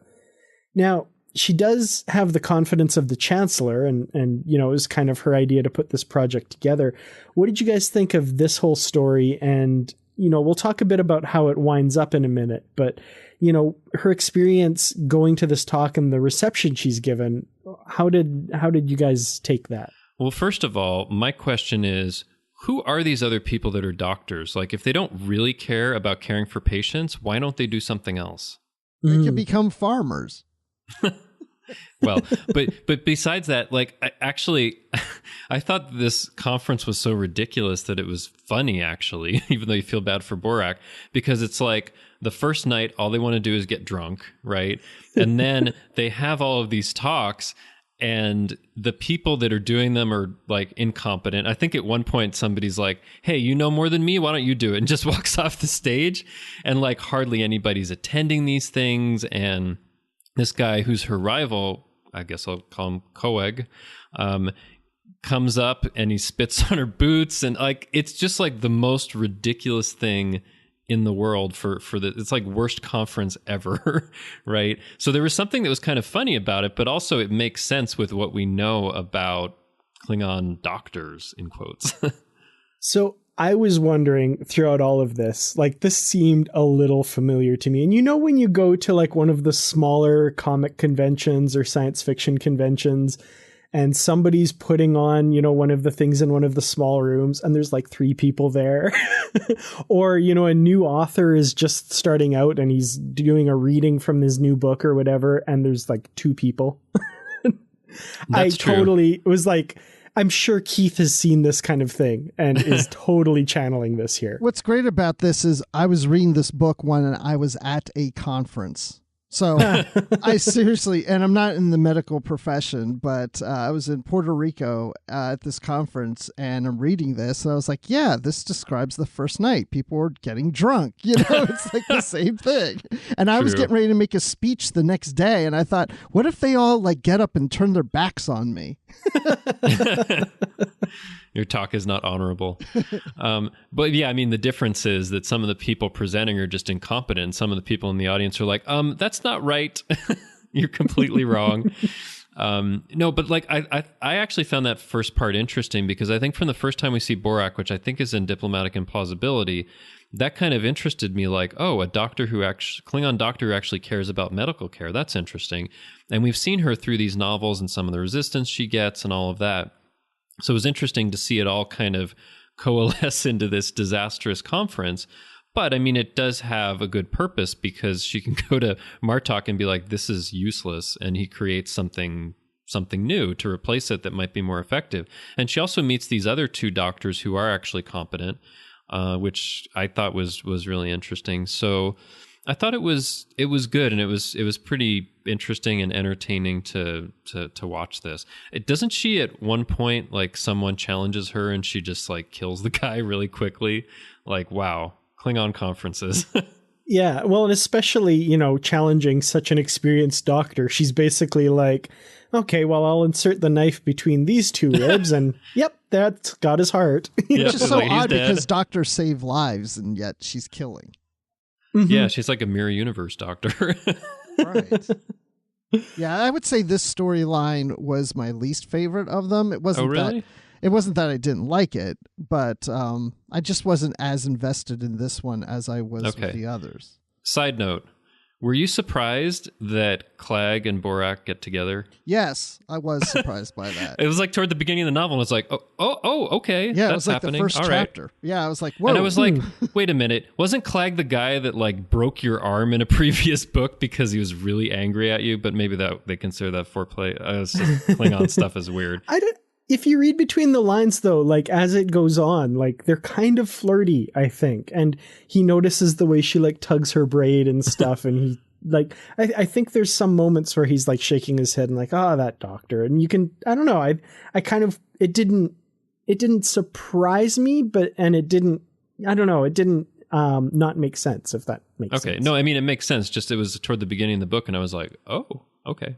Now, she does have the confidence of the chancellor, and you know, it was kind of her idea to put this project together. What did you guys think of this whole story? And, you know, we'll talk a bit about how it winds up in a minute, but, you know, her experience going to this talk and the reception she's given, how did you guys take that? Well, first of all, my question is, who are these other people that are doctors? Like, if they don't really care about caring for patients, why don't they do something else? They could become farmers. Well, but besides that, like, I thought this conference was so ridiculous that it was funny, actually, even though you feel bad for Borak, because it's like the first night, all they want to do is get drunk, right? And then they have all of these talks, and the people that are doing them are like incompetent. I think at one point somebody's like, hey, you know more than me, why don't you do it? And just walks off the stage, and like hardly anybody's attending these things. And this guy who's her rival, I guess I'll call him Coeg, comes up and he spits on her boots, and like it's just like the most ridiculous thing in the world for it's like worst conference ever, right? So there was something that was kind of funny about it, but also it makes sense with what we know about Klingon doctors, in quotes. So I was wondering throughout all of this, like this seemed a little familiar to me. And you know, when you go to like one of the smaller comic conventions or science fiction conventions, and somebody's putting on, you know, one of the things in one of the small rooms, and there's like 3 people there. Or, you know, a new author is just starting out and he's doing a reading from his new book or whatever, and there's like 2 people. I totally was like, I'm sure Keith has seen this kind of thing and is totally channeling this here. What's great about this is I was reading this book when I was at a conference. So I seriously, and I'm not in the medical profession, but I was in Puerto Rico at this conference, and I'm reading this, and I was like, yeah, this describes the first night. People were getting drunk. You know, it's like the same thing. And I was getting ready to make a speech the next day, and I thought, what if they all like get up and turn their backs on me? Your talk is not honorable. But yeah, I mean, the difference is that some of the people presenting are just incompetent. Some of the people in the audience are like, that's not right. You're completely wrong. No, but like, I actually found that first part interesting, because I think from the first time we see Borak, which I think is in Diplomatic Implausibility, that kind of interested me, like, oh, a doctor who actually, Klingon doctor who actually cares about medical care. That's interesting. And we've seen her through these novels and some of the resistance she gets and all of that. So it was interesting to see it all kind of coalesce into this disastrous conference. But I mean, it does have a good purpose, because she can go to Martok and be like, this is useless. And he creates something new to replace it that might be more effective. And she also meets these other 2 doctors who are actually competent, which I thought was really interesting. So I thought it was good, and it was pretty interesting and entertaining to watch this. Doesn't she at one point, like, someone challenges her and she just like kills the guy really quickly? Like, wow, Klingon conferences. Yeah, well, and especially, you know, challenging such an experienced doctor. She's basically like, okay, well, I'll insert the knife between these 2 ribs, and yep, that's got his heart. Which is so odd, because doctors save lives, and yet she's killing. Mm-hmm. Yeah, she's like a mirror universe doctor. Right. Yeah, I would say this storyline was my least favorite of them. It wasn't it wasn't that I didn't like it, but I just wasn't as invested in this one as I was with the others. Side note, were you surprised that Klag and Borak get together? Yes, I was surprised by that. It was like toward the beginning of the novel, and it's like, oh, okay, yeah, that's it was like happening. the first chapter. Yeah, I was like, whoa. And I was like, wait a minute, wasn't Klag the guy that like broke your arm in a previous book because he was really angry at you? But maybe that they consider that foreplay. It's just Klingon stuff is weird. If you read between the lines, though, like as it goes on, like they're kind of flirty, I think. And he notices the way she like tugs her braid and stuff, and he like I think there's some moments where he's like shaking his head and like, that doctor. And you can, I don't know, I kind of, it didn't surprise me, but it didn't not make sense, if that makes sense. Okay, no, I mean, it makes sense. Just it was toward the beginning of the book, and I was like, oh, okay.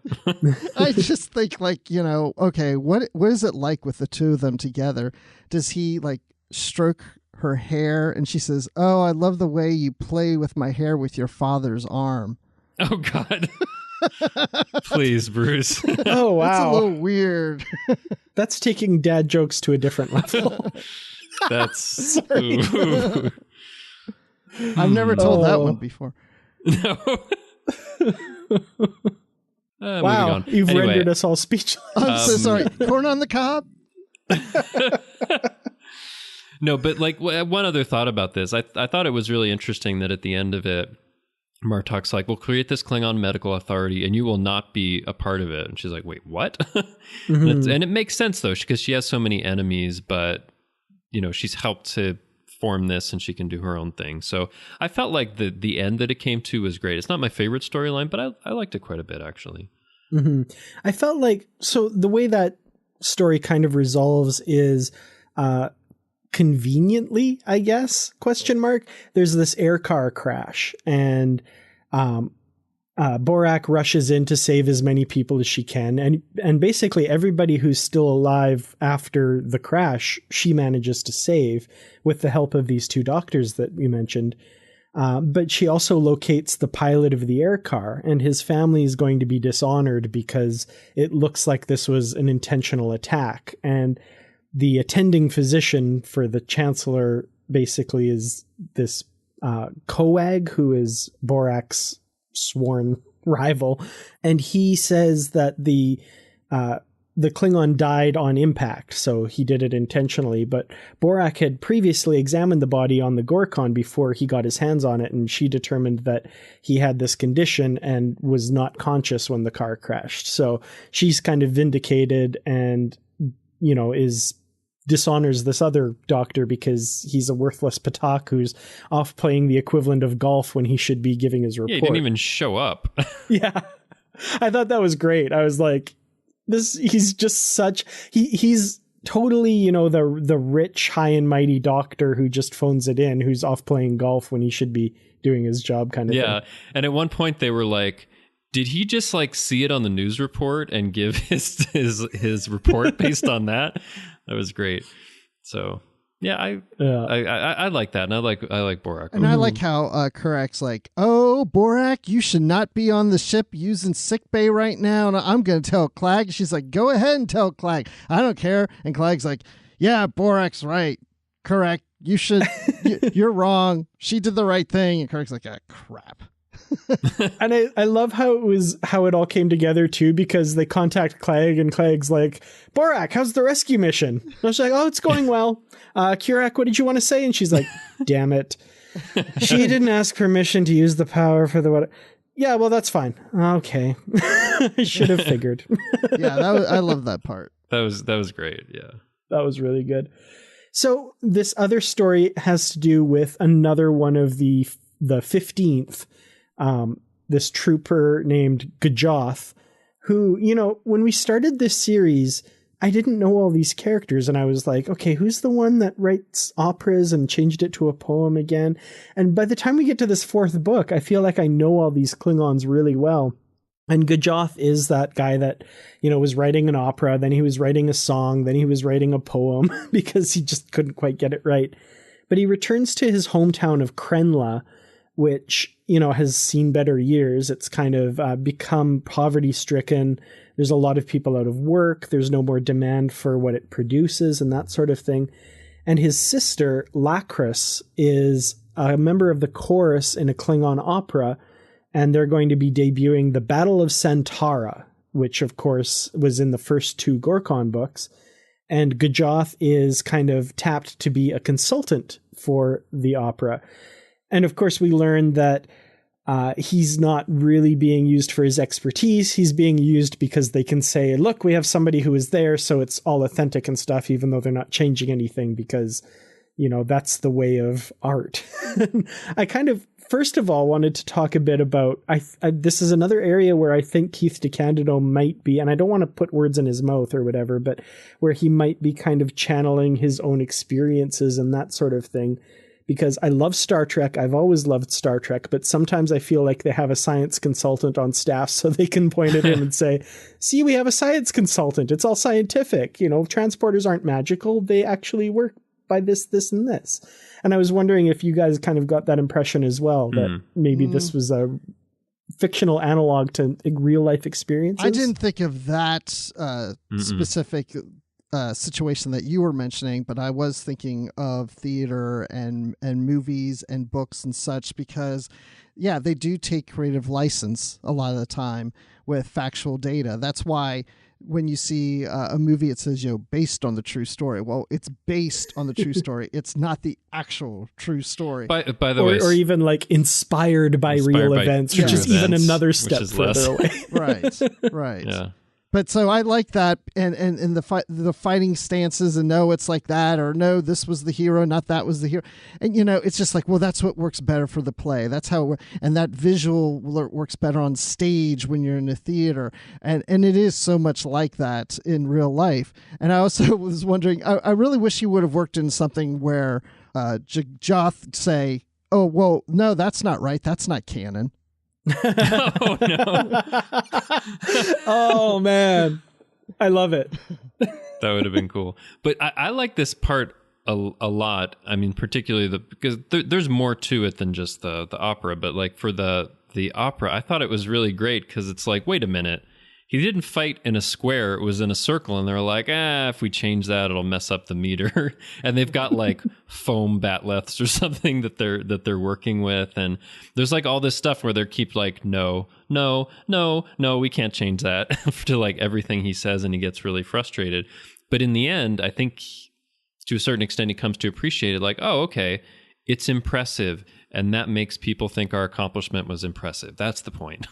I just think like, okay, what is it like with the two of them together? Does he like stroke her hair and she says, "Oh, I love the way you play with my hair with your father's arm." Oh God. Please, Bruce. Oh, wow. That's a little weird. That's taking dad jokes to a different level. That's I've never told that one before. No. Moving Wow, on. you've Anyway, rendered us all speechless. I'm so sorry. Corn on the cob? No, but like one other thought about this. I thought it was really interesting that at the end of it, Martok's like, we'll create this Klingon medical authority and you will not be a part of it. And she's like, wait, what? And it makes sense, though, because she has so many enemies, but, she's helped to form this and she can do her own thing. So I felt like the end that it came to was great. It's not my favorite storyline, but I liked it quite a bit, actually. I felt like, so the way that story kind of resolves is conveniently, I guess, ? There's this air car crash and Borak rushes in to save as many people as she can. And basically everybody who's still alive after the crash, she manages to save with the help of these two doctors that we mentioned. But she also locates the pilot of the air car, and his family is going to be dishonored because it looks like this was an intentional attack. And the attending physician for the chancellor basically is this Koag, who is Borak's sworn rival. And he says that the Klingon died on impact, so he did it intentionally. But Borak had previously examined the body on the Gorkon before he got his hands on it, and she determined that he had this condition and was not conscious when the car crashed. So she's kind of vindicated and, dishonors this other doctor because he's a worthless patak who's off playing the equivalent of golf when he should be giving his report. Yeah, he didn't even show up. Yeah. I thought that was great. I was like, he's just such, he's totally, the rich, high and mighty doctor who just phones it in, who's off playing golf when he should be doing his job kind of thing. Yeah. And at one point they were like, did he just like see it on the news report and give his report based on that? That was great. So yeah, I like that, and I like Borak. And I like how Karak's like, "Oh, Borak, you should not be on the ship using sickbay right now, and I'm going to tell Klag." She's like, "Go ahead and tell Klag. I don't care." And Klag's like, "Yeah, Borak's right. Correct. You should. You're wrong. She did the right thing." And Karak's like, "Ah, crap." And I love how it all came together too, because they contact Klag and Klag's like, "Borak, how's the rescue mission?" And I was like, "Oh, it's going well. Kurak, what did you want to say?" And she's like, "Damn it. She didn't ask permission to use the power for the what?" "Yeah, well, that's fine." "Okay." I should have figured. Yeah, I love that part. That was great. Yeah. That was really good. So this other story has to do with another one of the 15th, this trooper named Gajoth, who, when we started this series, I didn't know all these characters, and I was like, okay, who's the one that writes operas and changed it to a poem again? And by the time we get to this 4th book, I feel like I know all these Klingons really well. And Gajoth is that guy that, was writing an opera, then he was writing a song, then he was writing a poem because he just couldn't quite get it right. But he returns to his hometown of Krenla, which, has seen better years. It's kind of become poverty-stricken. There's a lot of people out of work. There's no more demand for what it produces and that sort of thing. And his sister, Lacris, is a member of the chorus in a Klingon opera, and they're going to be debuting the Battle of Santara, which, of course, was in the first 2 Gorkon books. And Gajoth is kind of tapped to be a consultant for the opera. And of course, we learned that he's not really being used for his expertise. He's being used because they can say, look, we have somebody who is there, so it's all authentic and stuff, even though they're not changing anything because, that's the way of art. I kind of, first of all, wanted to talk a bit about, this is another area where I think Keith DeCandido might be, and I don't want to put words in his mouth or whatever, but where he might be kind of channeling his own experiences and that sort of thing. because I love Star Trek. I've always loved Star Trek, but sometimes I feel like they have a science consultant on staff so they can point at him and say, see, we have a science consultant. It's all scientific. You know, transporters aren't magical. They actually work by this, this, and this. And I was wondering if you guys kind of got that impression as well, that maybe this was a fictional analog to real life experiences. I didn't think of that specific situation that you were mentioning, but I was thinking of theater and movies and books and such, because they do take creative license a lot of the time with factual data. That's why when you see a movie, it says, based on the true story. Well, it's based on the true story. It's not the actual true story. By the way, or even like inspired by real events, which is even another step further away. Right. Yeah. But so I like that, and the fighting stances, and no, it's like that, or no, this was the hero, not that was the hero, and it's just like, well, that's what works better for the play. That's how, and that visual works better on stage when you're in a theater, and it is so much like that in real life. And I also was wondering, I really wish he would have worked in something where Joth say, oh well, no, that's not right, that's not canon. Oh no. Oh man, I love it. That would have been cool. But I like this part a lot. I mean, particularly because there's more to it than just the opera, but like for the opera, I thought it was really great because it's like, wait a minute, he didn't fight in a square, it was in a circle, and they're like, if we change that, it'll mess up the meter. And they've got like foam batleths or something that they're working with, and there's like all this stuff where they keep like, no, we can't change that to like everything he says, and he gets really frustrated. But in the end, I think to a certain extent he comes to appreciate it, like, oh, okay, it's impressive. And that makes people think our accomplishment was impressive. That's the point.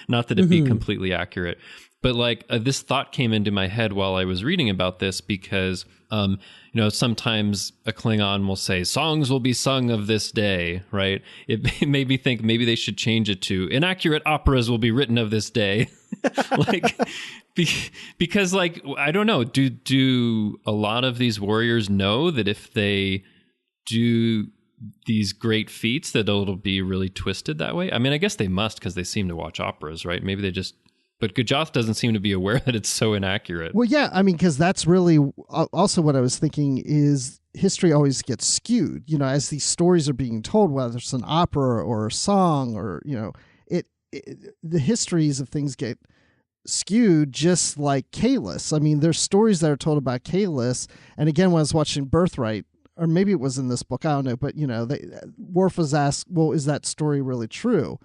Not that it be completely accurate. But like this thought came into my head while I was reading about this because, sometimes a Klingon will say, songs will be sung of this day, right? It made me think maybe they should change it to inaccurate operas will be written of this day. Like, because like, I don't know, do a lot of these warriors know that if they do these great feats that it'll be really twisted that way? I mean, I guess they must because they seem to watch operas, right? Maybe they just... But Gujoth doesn't seem to be aware that it's so inaccurate. Well, yeah, I mean, because that's really also what I was thinking is history always gets skewed, as these stories are being told, whether it's an opera or a song or, the histories of things get skewed just like K.S. I mean, there's stories that are told about K.S. And again, when I was watching Birthright, or maybe it was in this book, I don't know, but Worf was asked, well, is that story really true?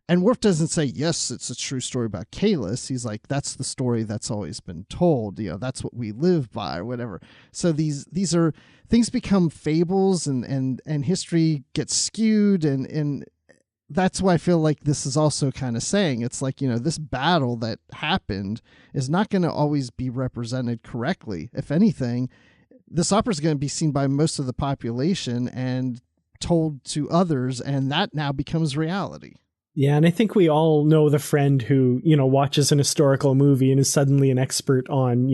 And Worf doesn't say, yes, it's a true story about K.S. He's like, that's the story that's always been told, that's what we live by or whatever. So these are things become fables and history gets skewed, and that's why I feel like this is also kind of saying, it's like, this battle that happened is not going to always be represented correctly. If anything, this opera is going to be seen by most of the population and told to others, and that now becomes reality. Yeah, and I think we all know the friend who, watches an historical movie and is suddenly an expert on,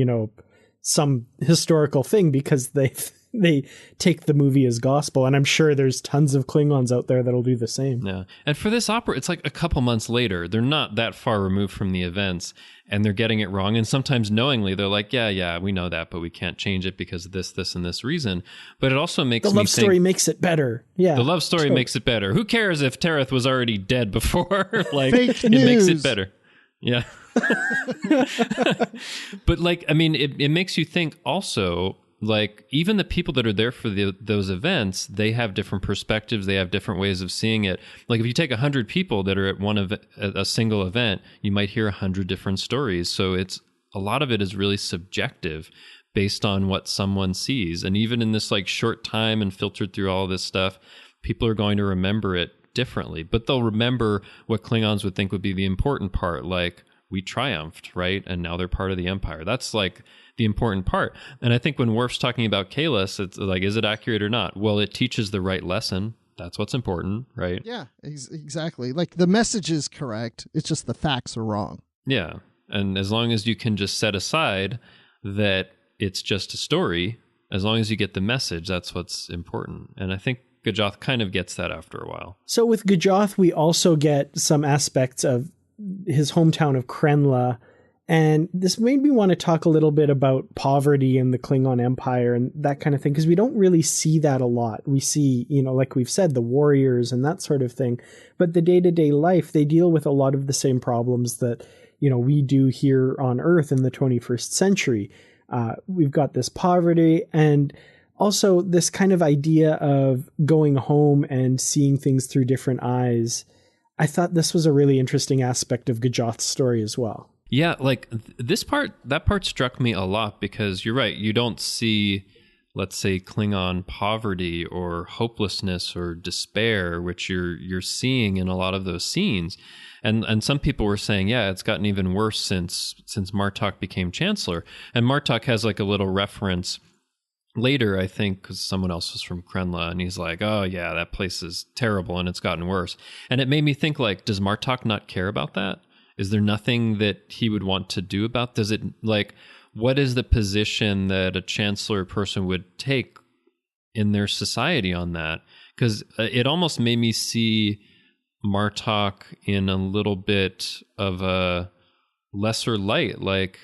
some historical thing because they take the movie as gospel. And I'm sure there's tons of Klingons out there that'll do the same. Yeah. And for this opera, it's like a couple months later. They're not that far removed from the events, and they're getting it wrong. And sometimes knowingly, they're like, yeah, we know that, but we can't change it because of this, and this reason. But it also makes the love story makes it better. Yeah. The love story makes it better. Who cares if Tereth was already dead before? Like, Fake it news. makes it better. Yeah. But like, I mean, it makes you think also, like, even the people that are there for those events, they have different perspectives. They have different ways of seeing it. Like, if you take 100 people that are at one of a single event, you might hear 100 different stories. So a lot of it is really subjective based on what someone sees. And even in this like short time and filtered through all this stuff, people are going to remember it differently. But they'll remember what Klingons would think would be the important part, like, we triumphed, right? And now they're part of the Empire. That's like the important part. And I think when Worf's talking about K.S., it's like, is it accurate or not? Well, it teaches the right lesson. That's what's important, right? Yeah, exactly. Like, the message is correct. It's just the facts are wrong. Yeah. And as long as you can just set aside that it's just a story, as long as you get the message, that's what's important. And I think Gajoth kind of gets that after a while. So with Gajoth, we also get some aspects of his hometown of Krenla. And this made me want to talk a little bit about poverty in the Klingon Empire and that kind of thing, because we don't really see that a lot. We see, like we've said, the warriors and that sort of thing. But the day-to-day life, they deal with a lot of the same problems that, we do here on Earth in the 21st century. We've got this poverty and also this kind of idea of going home and seeing things through different eyes. I thought this was a really interesting aspect of Gajoth's story as well. Yeah, like that part struck me a lot because you're right. You don't see, let's say, Klingon poverty or hopelessness or despair, which you're seeing in a lot of those scenes. And some people were saying, yeah, it's gotten even worse since Martok became Chancellor. And Martok has like a little reference later, I think, because someone else was from Krenla, and he's like, oh yeah, that place is terrible and it's gotten worse. And it made me think, like, does Martok not care about that? Is there nothing that he would want to do about? Does it, like, what is the position that a chancellor person would take in their society on that? Because it almost made me see Martok in a little bit of a lesser light. Like,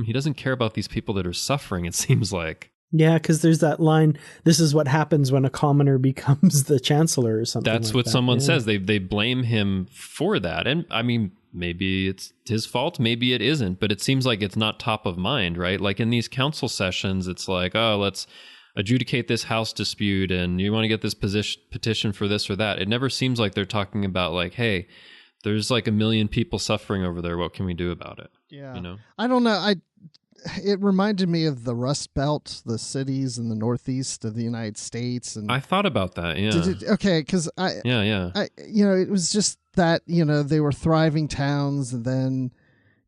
he doesn't care about these people that are suffering, it seems like. Yeah, because there's that line, this is what happens when a commoner becomes the chancellor or something. That's like what someone says. They blame him for that. And I mean, maybe it's his fault, maybe it isn't, but it seems like it's not top of mind, right? Like in these council sessions, it's like, oh, let's adjudicate this house dispute and you want to get this petition for this or that. It never seems like they're talking about like, hey, there's like 1 million people suffering over there. What can we do about it? Yeah. I don't know. It reminded me of the Rust Belt, the cities in the Northeast of the United States. And I thought about that. Yeah. Okay. Cause it was just that, they were thriving towns, and then,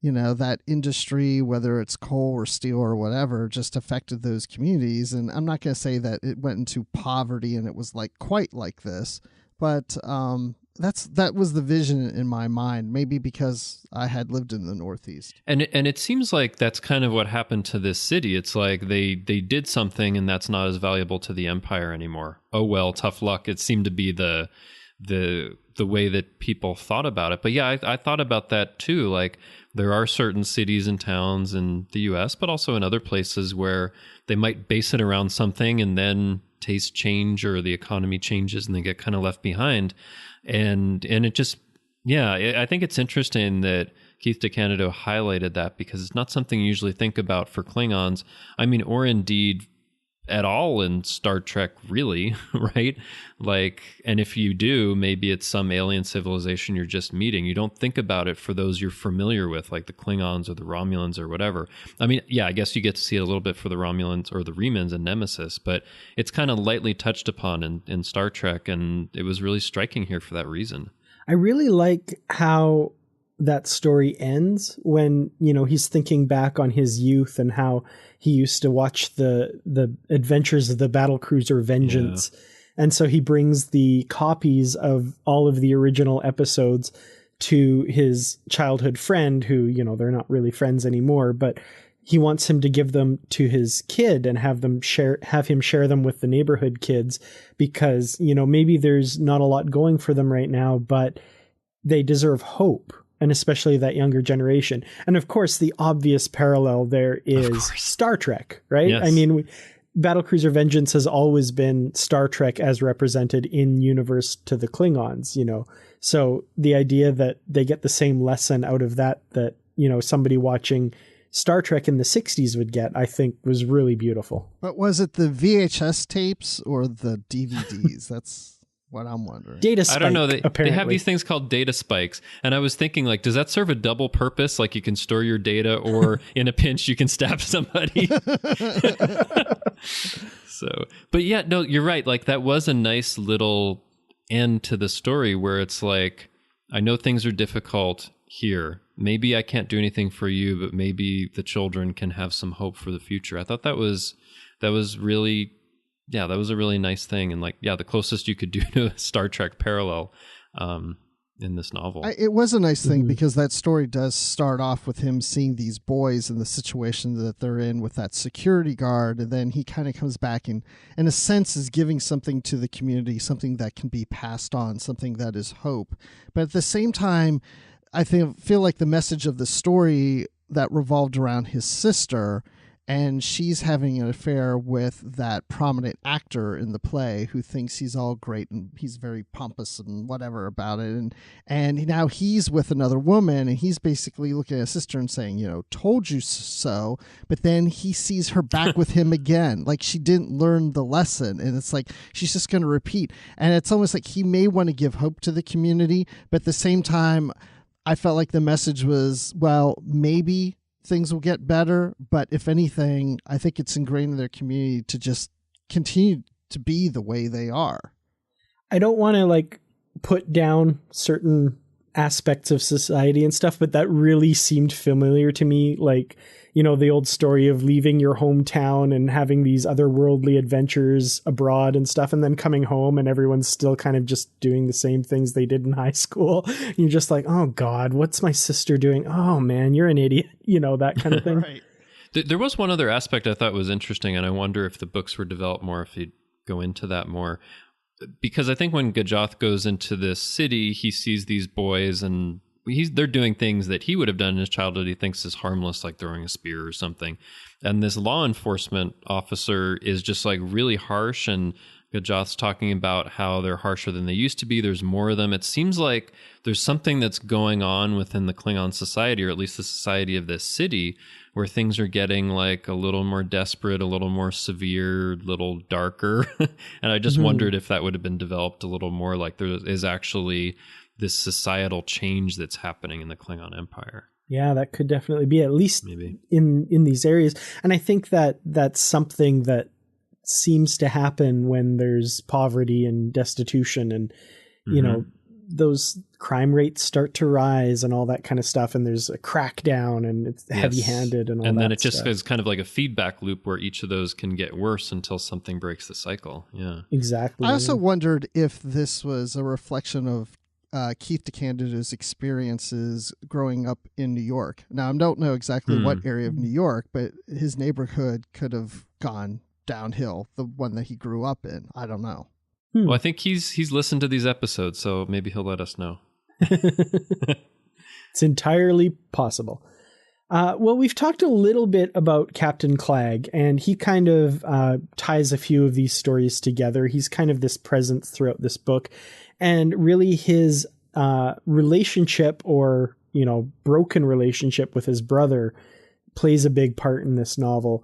that industry, whether it's coal or steel or whatever, just affected those communities. And I'm not going to say that it went into poverty and it was like quite like this, but, that was the vision in my mind, maybe because I had lived in the Northeast. And it seems like that's kind of what happened to this city. It's like they did something and that's not as valuable to the Empire anymore. Oh, well, tough luck. It seemed to be the way that people thought about it. But yeah, I thought about that too. Like there are certain cities and towns in the US, but also in other places where they might base it around something and then tastes change or the economy changes and they get kind of left behind. And it just, I think it's interesting that Keith DeCandido highlighted that because it's not something you usually think about for Klingons. I mean, or indeed at all in Star Trek, really, right? Like, and if you do, maybe it's some alien civilization you're just meeting. You don't think about it for those you're familiar with, like the Klingons or the Romulans or whatever. I mean, yeah, I guess you get to see it a little bit for the Romulans or the Remans and Nemesis, but it's kind of lightly touched upon in Star Trek, and it was really striking here for that reason. I really like how that story ends when, he's thinking back on his youth and how he used to watch the adventures of the battlecruiser Vengeance. Yeah. And so he brings the copies of all of the original episodes to his childhood friend who, they're not really friends anymore, but he wants him to give them to his kid and have him share them with the neighborhood kids because, maybe there's not a lot going for them right now, but they deserve hope. And especially that younger generation. And of course, the obvious parallel there is Star Trek, right? Yes. I mean, Battlecruiser Vengeance has always been Star Trek as represented in universe to the Klingons, So the idea that they get the same lesson out of that, somebody watching Star Trek in the 60s would get, I think was really beautiful. But was it the VHS tapes or the DVDs? That's what I'm wondering. Data spike, I don't know. They have apparently. these things called data spikes. And I was thinking, like, does that serve a double purpose? Like you can store your data or in a pinch you can stab somebody. But yeah, no, you're right. Like that was a nice little end to the story where it's like, I know things are difficult here. Maybe I can't do anything for you, but maybe the children can have some hope for the future. I thought that was really... Yeah, that was a really nice thing. And like, yeah, the closest you could do to a Star Trek parallel. in this novel. It was a nice thing because that story does start off with him seeing these boys and the situation that they're in with that security guard. And then he kind of comes back and, in a sense, is giving something to the community, something that can be passed on, something that is hope. But at the same time, I feel like the message of the story that revolved around his sister, and she's having an affair with that prominent actor in the play who thinks he's all great and he's very pompous and whatever about it. And now he's with another woman and he's basically looking at his sister and saying, you know, told you so. But then he sees her back with him again. Like she didn't learn the lesson. And it's like she's just going to repeat. And it's almost like he may want to give hope to the community. But at the same time, I felt like the message was, well, maybe things will get better, but if anything, I think it's ingrained in their community to just continue to be the way they are. I don't want to like put down certain aspects of society and stuff, but that really seemed familiar to me. Like, you know, the old story of leaving your hometown and having these otherworldly adventures abroad and stuff, and then coming home and everyone's still kind of just doing the same things they did in high school. You're just like, oh God, what's my sister doing? Oh man, you're an idiot. You know, that kind of thing. Right. There was one other aspect I thought was interesting, and I wonder if the books were developed more, if you'd go into that more. Because I think when Gajoth goes into this city, he sees these boys and they're doing things that he would have done in his childhood he thinks is harmless, like throwing a spear or something. And this law enforcement officer is just like really harsh, and Gajoth's talking about how they're harsher than they used to be. There's more of them. It seems like there's something that's going on within the Klingon society, or at least the society of this city, where things are getting like a little more desperate, a little more severe, a little darker. And I just wondered if that would have been developed a little more, like there is actually this societal change that's happening in the Klingon Empire. Yeah, that could definitely be, at least maybe in these areas. And I think that that's something that seems to happen when there's poverty and destitution and, you know, those crime rates start to rise and all that kind of stuff. And there's a crackdown and it's heavy handed and all that. And then it just stuff. is kind of like a feedback loop where each of those can get worse until something breaks the cycle. Yeah, exactly. I also wondered if this was a reflection of Keith DeCandida's experiences growing up in New York. Now, I don't know exactly what area of New York, but his neighborhood could have gone downhill, the one that he grew up in. I don't know. Well, I think he's listened to these episodes, so maybe he'll let us know. It's entirely possible. Well, we've talked a little bit about Captain Klag, and he kind of ties a few of these stories together. He's kind of this presence throughout this book, and really his relationship, or, you know, broken relationship with his brother, plays a big part in this novel.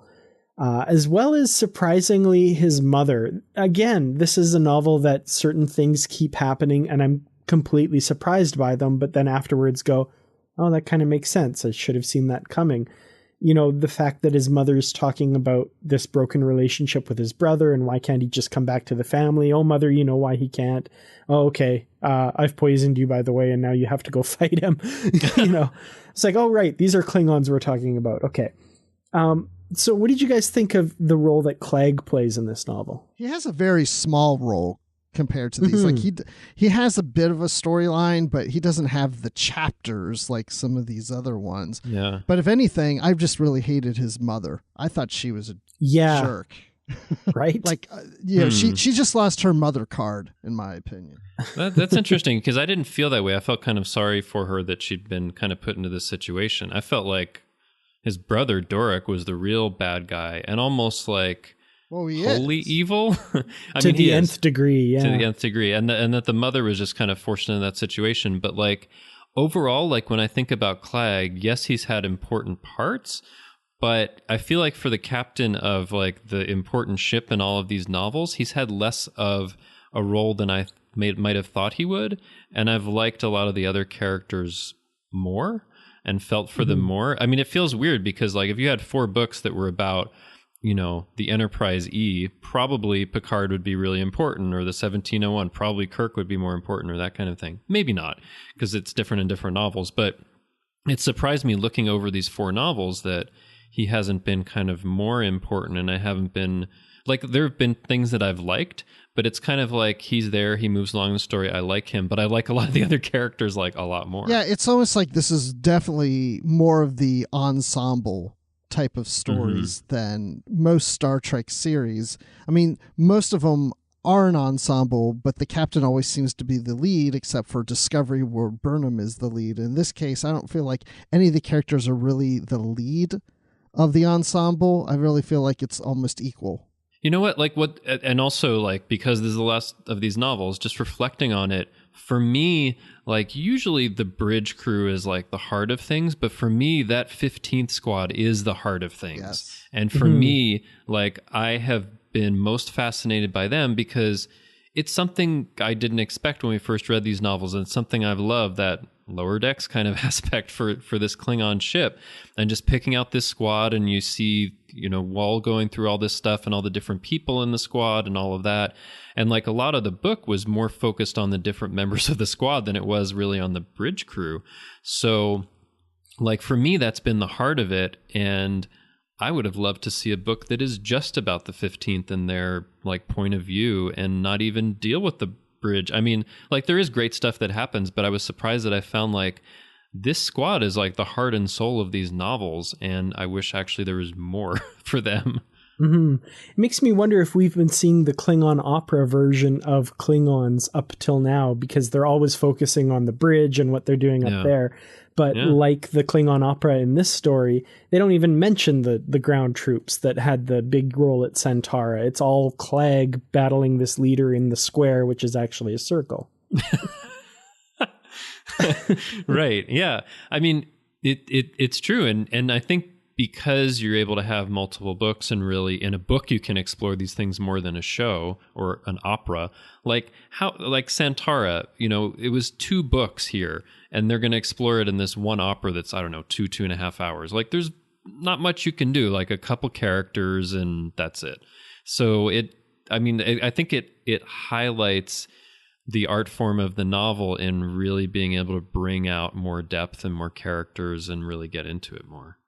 As well as, surprisingly, his mother. Again, this is a novel that certain things keep happening and I'm completely surprised by them, but then afterwards go, oh, that kind of makes sense. I should have seen that coming. You know, the fact that his mother's talking about this broken relationship with his brother and why can't he just come back to the family? Oh, mother, you know why he can't. Oh, okay. I've poisoned you, by the way, and now you have to go fight him. You know, it's like, oh, right. These are Klingons we're talking about. Okay. So what did you guys think of the role that Klag plays in this novel? He has a very small role compared to these. Like he has a bit of a storyline, but he doesn't have the chapters like some of these other ones. Yeah. But if anything, I've just really hated his mother. I thought she was a jerk. Right? Like, she just lost her mother card, in my opinion. That's interesting, because I didn't feel that way. I felt kind of sorry for her that she'd been kind of put into this situation. I felt like his brother, Dorek, was the real bad guy, and almost like wholly evil. To the nth degree, yeah. To the nth degree. And that the mother was just kind of forced into that situation. But like overall, like when I think about Klag, yes, he's had important parts, but I feel like for the captain of like the important ship in all of these novels, he's had less of a role than I might have thought he would. And I've liked a lot of the other characters more and felt for them more. I mean, it feels weird because like if you had 4 books that were about, you know, the Enterprise E, probably Picard would be really important, or the 1701, probably Kirk would be more important, or that kind of thing. Maybe not, because it's different in different novels, but it surprised me looking over these 4 novels that he hasn't been kind of more important, and I haven't been like there have been things that I've liked, but it's kind of like he's there, he moves along the story, I like him, but I like a lot of the other characters like a lot more. Yeah, it's almost like this is definitely more of the ensemble type of stories than most Star Trek series. I mean, most of them are an ensemble, but the captain always seems to be the lead, except for Discovery, where Burnham is the lead. In this case, I don't feel like any of the characters are really the lead of the ensemble. I really feel like it's almost equal. You know what? Like what, and also like, because this is the last of these novels, just reflecting on it, for me, like usually the bridge crew is like the heart of things, but for me, that 15th squad is the heart of things. Yes. And for me, like I have been most fascinated by them because it's something I didn't expect when we first read these novels, and it's something I've loved, that lower decks kind of aspect for this Klingon ship, and just picking out this squad, and you see, you know, Wall going through all this stuff and all the different people in the squad and all of that. And like a lot of the book was more focused on the different members of the squad than it was really on the bridge crew. So like for me, that's been the heart of it. And I would have loved to see a book that is just about the 15th and their like point of view and not even deal with the bridge. I mean, like there is great stuff that happens, but I was surprised that I found like this squad is like the heart and soul of these novels, and I wish actually there was more for them. It makes me wonder if we've been seeing the Klingon opera version of Klingons up till now, because they're always focusing on the bridge and what they're doing up there. But like the Klingon opera in this story, they don't even mention the ground troops that had the big role at Centaura. It's all Klag battling this leader in the square, which is actually a circle. Right. Yeah. I mean, it's true. And I think because you're able to have multiple books, and really in a book you can explore these things more than a show or an opera, like Centaura, you know, it was 2 books here, and they're going to explore it in this one opera that's, I don't know, 2.5 hours. Like there's not much you can do, like a couple characters and that's it. So I think it highlights the art form of the novel in really being able to bring out more depth and more characters and really get into it more.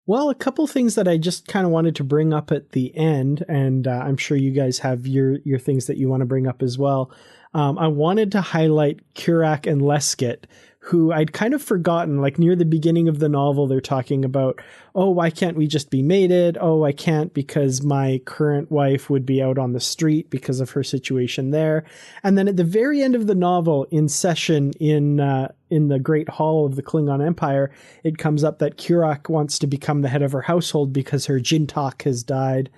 Well, a couple things that I just kind of wanted to bring up at the end, and I'm sure you guys have your things that you want to bring up as well. I wanted to highlight Kurak and Leskit, who I'd kind of forgotten. Like near the beginning of the novel, they're talking about, oh, why can't we just be mated? Oh, I can't because my current wife would be out on the street because of her situation there. And then at the very end of the novel, in session in the Great Hall of the Klingon Empire, it comes up that Kurak wants to become the head of her household because her Jintok has died,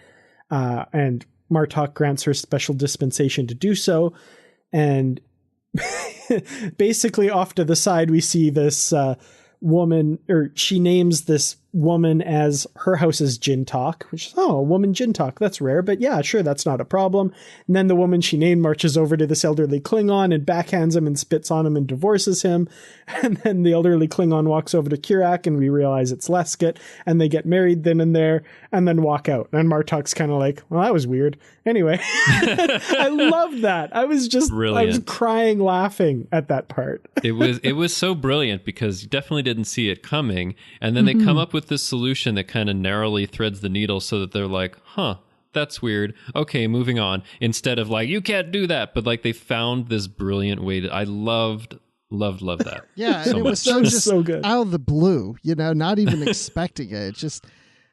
and Martok grants her special dispensation to do so. And basically off to the side, we see this woman, or she names this woman as her house is Jintok, which is, a woman Jintok, that's rare, but yeah, sure, that's not a problem. And then the woman she named marches over to this elderly Klingon and backhands him and spits on him and divorces him. And then the elderly Klingon walks over to Kurak, and we realize it's Leskit, and they get married then and there and then walk out. And Martok's kind of like, well, that was weird. Anyway, I love that. I was crying laughing at that part. It was so brilliant because you definitely didn't see it coming. And then they come up with this solution that kind of narrowly threads the needle so that they're like, that's weird. Okay, moving on. Instead of like, you can't do that. But like they found this brilliant way to, I loved that. Yeah, and it was so good. Out of the blue, you know, not even expecting it. Just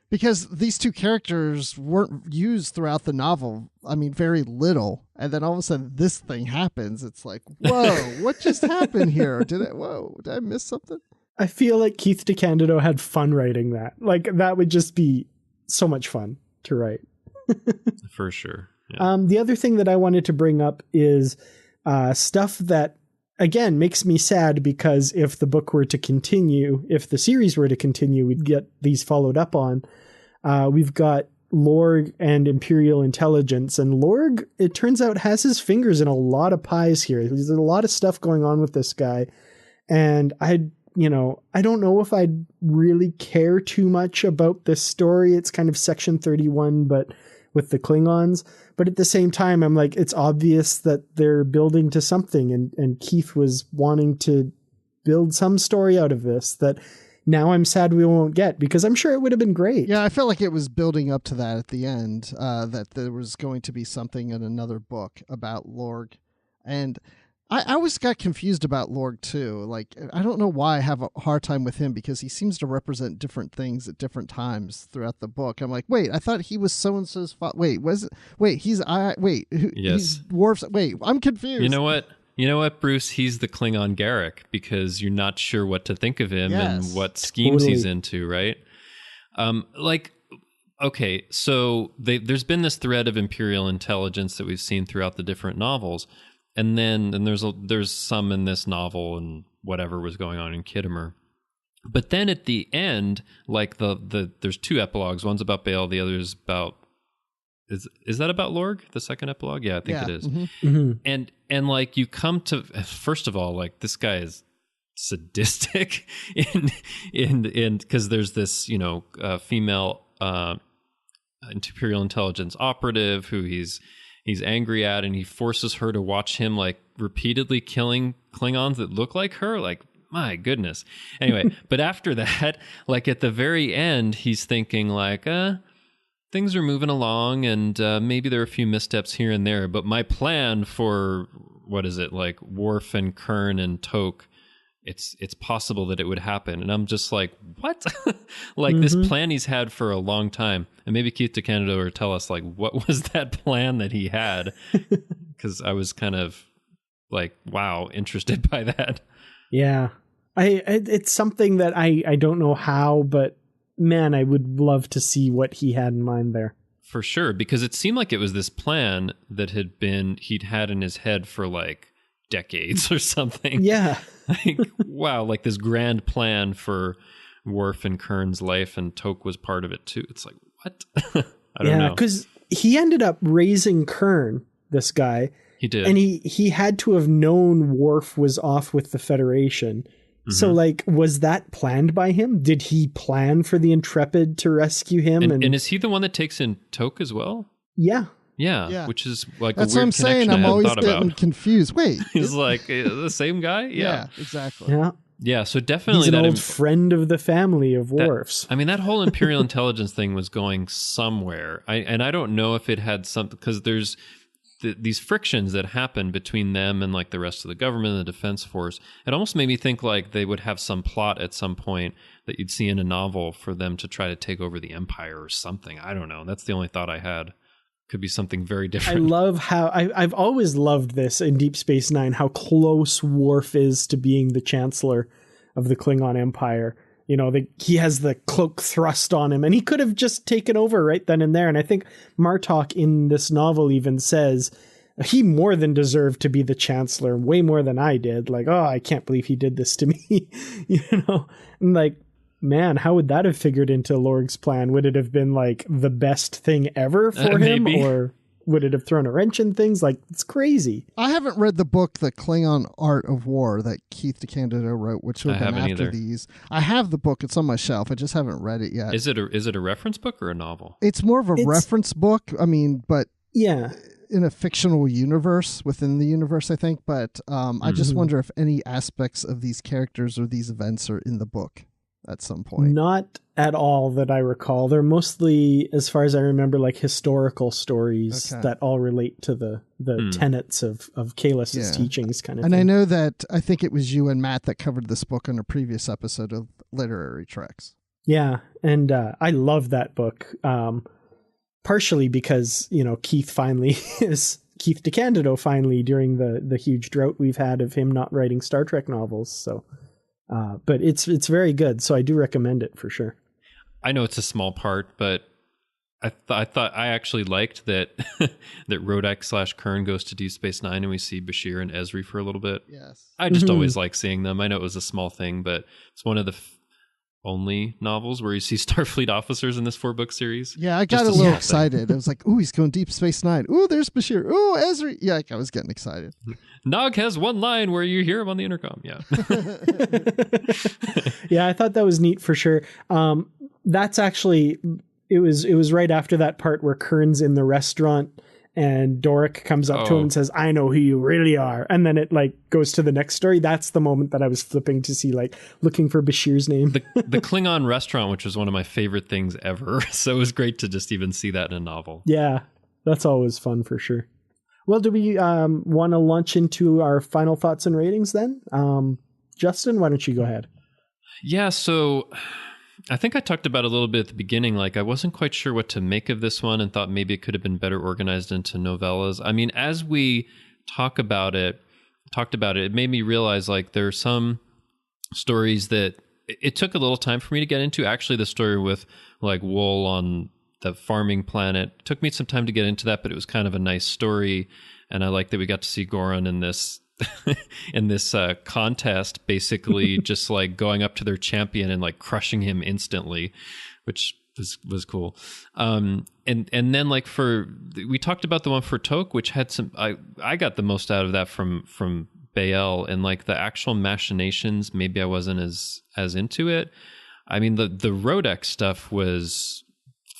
because these 2 characters weren't used throughout the novel. I mean, very little. And then all of a sudden this thing happens. It's like, whoa, what just happened here? Did I miss something? I feel like Keith DeCandido had fun writing that. Like that would just be so much fun to write. For sure. Yeah. The other thing that I wanted to bring up is stuff that, again, makes me sad, because if the book were to continue, if the series were to continue, we'd get these followed up on. We've got Lorg and Imperial Intelligence, and Lorg, it turns out, has his fingers in a lot of pies here. There's a lot of stuff going on with this guy, and I don't know if I'd really care too much about this story. It's kind of Section 31, but with the Klingons. But at the same time, I'm like, it's obvious that they're building to something. And Keith was wanting to build some story out of this that now I'm sad we won't get, because I'm sure it would have been great. Yeah, I felt like it was building up to that at the end, that there was going to be something in another book about Lorg. And I always got confused about Lorg too. Like, I don't know why I have a hard time with him, because he seems to represent different things at different times throughout the book. I'm like, wait, I thought he was so-and-so's he's Worf's. Wait, I'm confused. You know what, Bruce? He's the Klingon Garrick, because you're not sure what to think of him and what schemes he's into, right? Okay, so there's been this thread of Imperial intelligence that we've seen throughout the different novels, and there's some in this novel and whatever was going on in Khitomer. But then at the end, like there's two epilogues. One's about Bail, the other is about. Is that about Lorg? The second epilogue? Yeah, I think it is. Mm-hmm. Mm-hmm. And like you come to, first of all, like this guy is sadistic in because there's this, female Imperial intelligence operative who he's angry at, and he forces her to watch him like repeatedly killing Klingons that look like her. Like, my goodness. Anyway, but after that, like at the very end, he's thinking like, things are moving along, and maybe there are a few missteps here and there, but my plan for, like Worf and Kurn and Tok, it's possible that it would happen. And I'm just like, what? Like this plan he's had for a long time. And maybe Keith DeCandido will tell us, like, what was that plan that he had? Because I was kind of like, wow, interested by that. Yeah. It's something that I don't know how, but man, I would love to see what he had in mind there. For sure, because it seemed like it was this plan that he'd had in his head for like decades or something. Yeah. Like, wow, like this grand plan for Worf and Kurn's life, and Tok was part of it too. It's like, what? I don't know. because he ended up raising Kurn, this guy. He did. And he had to have known Worf was off with the Federation. So, like, was that planned by him? Did he plan for the Intrepid to rescue him? And is he the one that takes in Tok as well? Yeah. Yeah, which is like that's a weird what I'm saying. I'm always getting confused. Wait, he's like the same guy? Yeah, exactly. Yeah, so definitely he's an old friend of the family of Worf's. That whole Imperial intelligence thing was going somewhere. I don't know if it had something, because there's these frictions that happen between them and like the rest of the government and the defense force. It almost made me think like they would have some plot at some point that you'd see in a novel for them to try to take over the Empire or something. I don't know. That's the only thought I had. Could be something very different. I love how I've always loved this in Deep Space Nine, how close Worf is to being the Chancellor of the Klingon Empire. He has the cloak thrust on him, and he could have just taken over right then and there. And I think Martok in this novel even says he more than deserved to be the Chancellor, way more than I did. Like, oh, I can't believe he did this to me. And like, man, how would that have figured into Lorg's plan? Would it have been like the best thing ever for him, or would it have thrown a wrench in things? Like, it's crazy. I haven't read the book, The Klingon Art of War, that Keith DeCandido wrote, which would have been after these. I have the book. It's on my shelf. I just haven't read it yet. Is it a reference book or a novel? It's more of a reference book. But yeah, in a fictional universe within the universe, I think. But I just wonder if any aspects of these characters or these events are in the book at some point. Not at all that I recall. They're mostly, as far as I remember, like historical stories that all relate to the tenets of Kahless's teachings, kind of and thing. I know that, I think it was you and Matt that covered this book on a previous episode of Literary Treks. Yeah, and I love that book, partially because, Keith DeCandido finally, during the huge drought we've had of him not writing Star Trek novels, so... but it's very good, so I do recommend it for sure. I know it's a small part, but I actually liked that that Rodek / Kurn goes to Deep Space Nine and we see Bashir and Ezri for a little bit. Yes, I just always like seeing them. I know it was a small thing, but it's one of the only novels where you see Starfleet officers in this 4-book series. Yeah, I got a little excited. I was like, "Ooh, he's going Deep Space Nine. Ooh, there's Bashir. Ooh, Ezri." Yeah, I was getting excited. Nog has one line where you hear him on the intercom. Yeah. Yeah, I thought that was neat for sure. That's actually, it was right after that part where Kurn's in the restaurant and Dorek comes up to him and says, "I know who you really are." And then it like goes to the next story. That's the moment that I was flipping to see, like looking for Bashir's name. The Klingon restaurant, which was one of my favorite things ever. So it was great to just even see that in a novel. Yeah, that's always fun for sure. Well, do we want to launch into our final thoughts and ratings then? Justin, why don't you go ahead? Yeah, so I think I talked about it a little bit at the beginning. Like, I wasn't quite sure what to make of this one and thought maybe it could have been better organized into novellas. I mean, as we talked about it, it made me realize like there are some stories that it took a little time for me to get into. Actually, the story with like Wool on the farming planet took me some time to get into that, but it was kind of a nice story. And I like that we got to see Goran in this in this contest, basically just like going up to their champion and like crushing him instantly, which was cool. And then like we talked about the one for Tok, which had some, I got the most out of that from Bael, and like the actual machinations, maybe I wasn't as into it. I mean, the Rodek stuff was,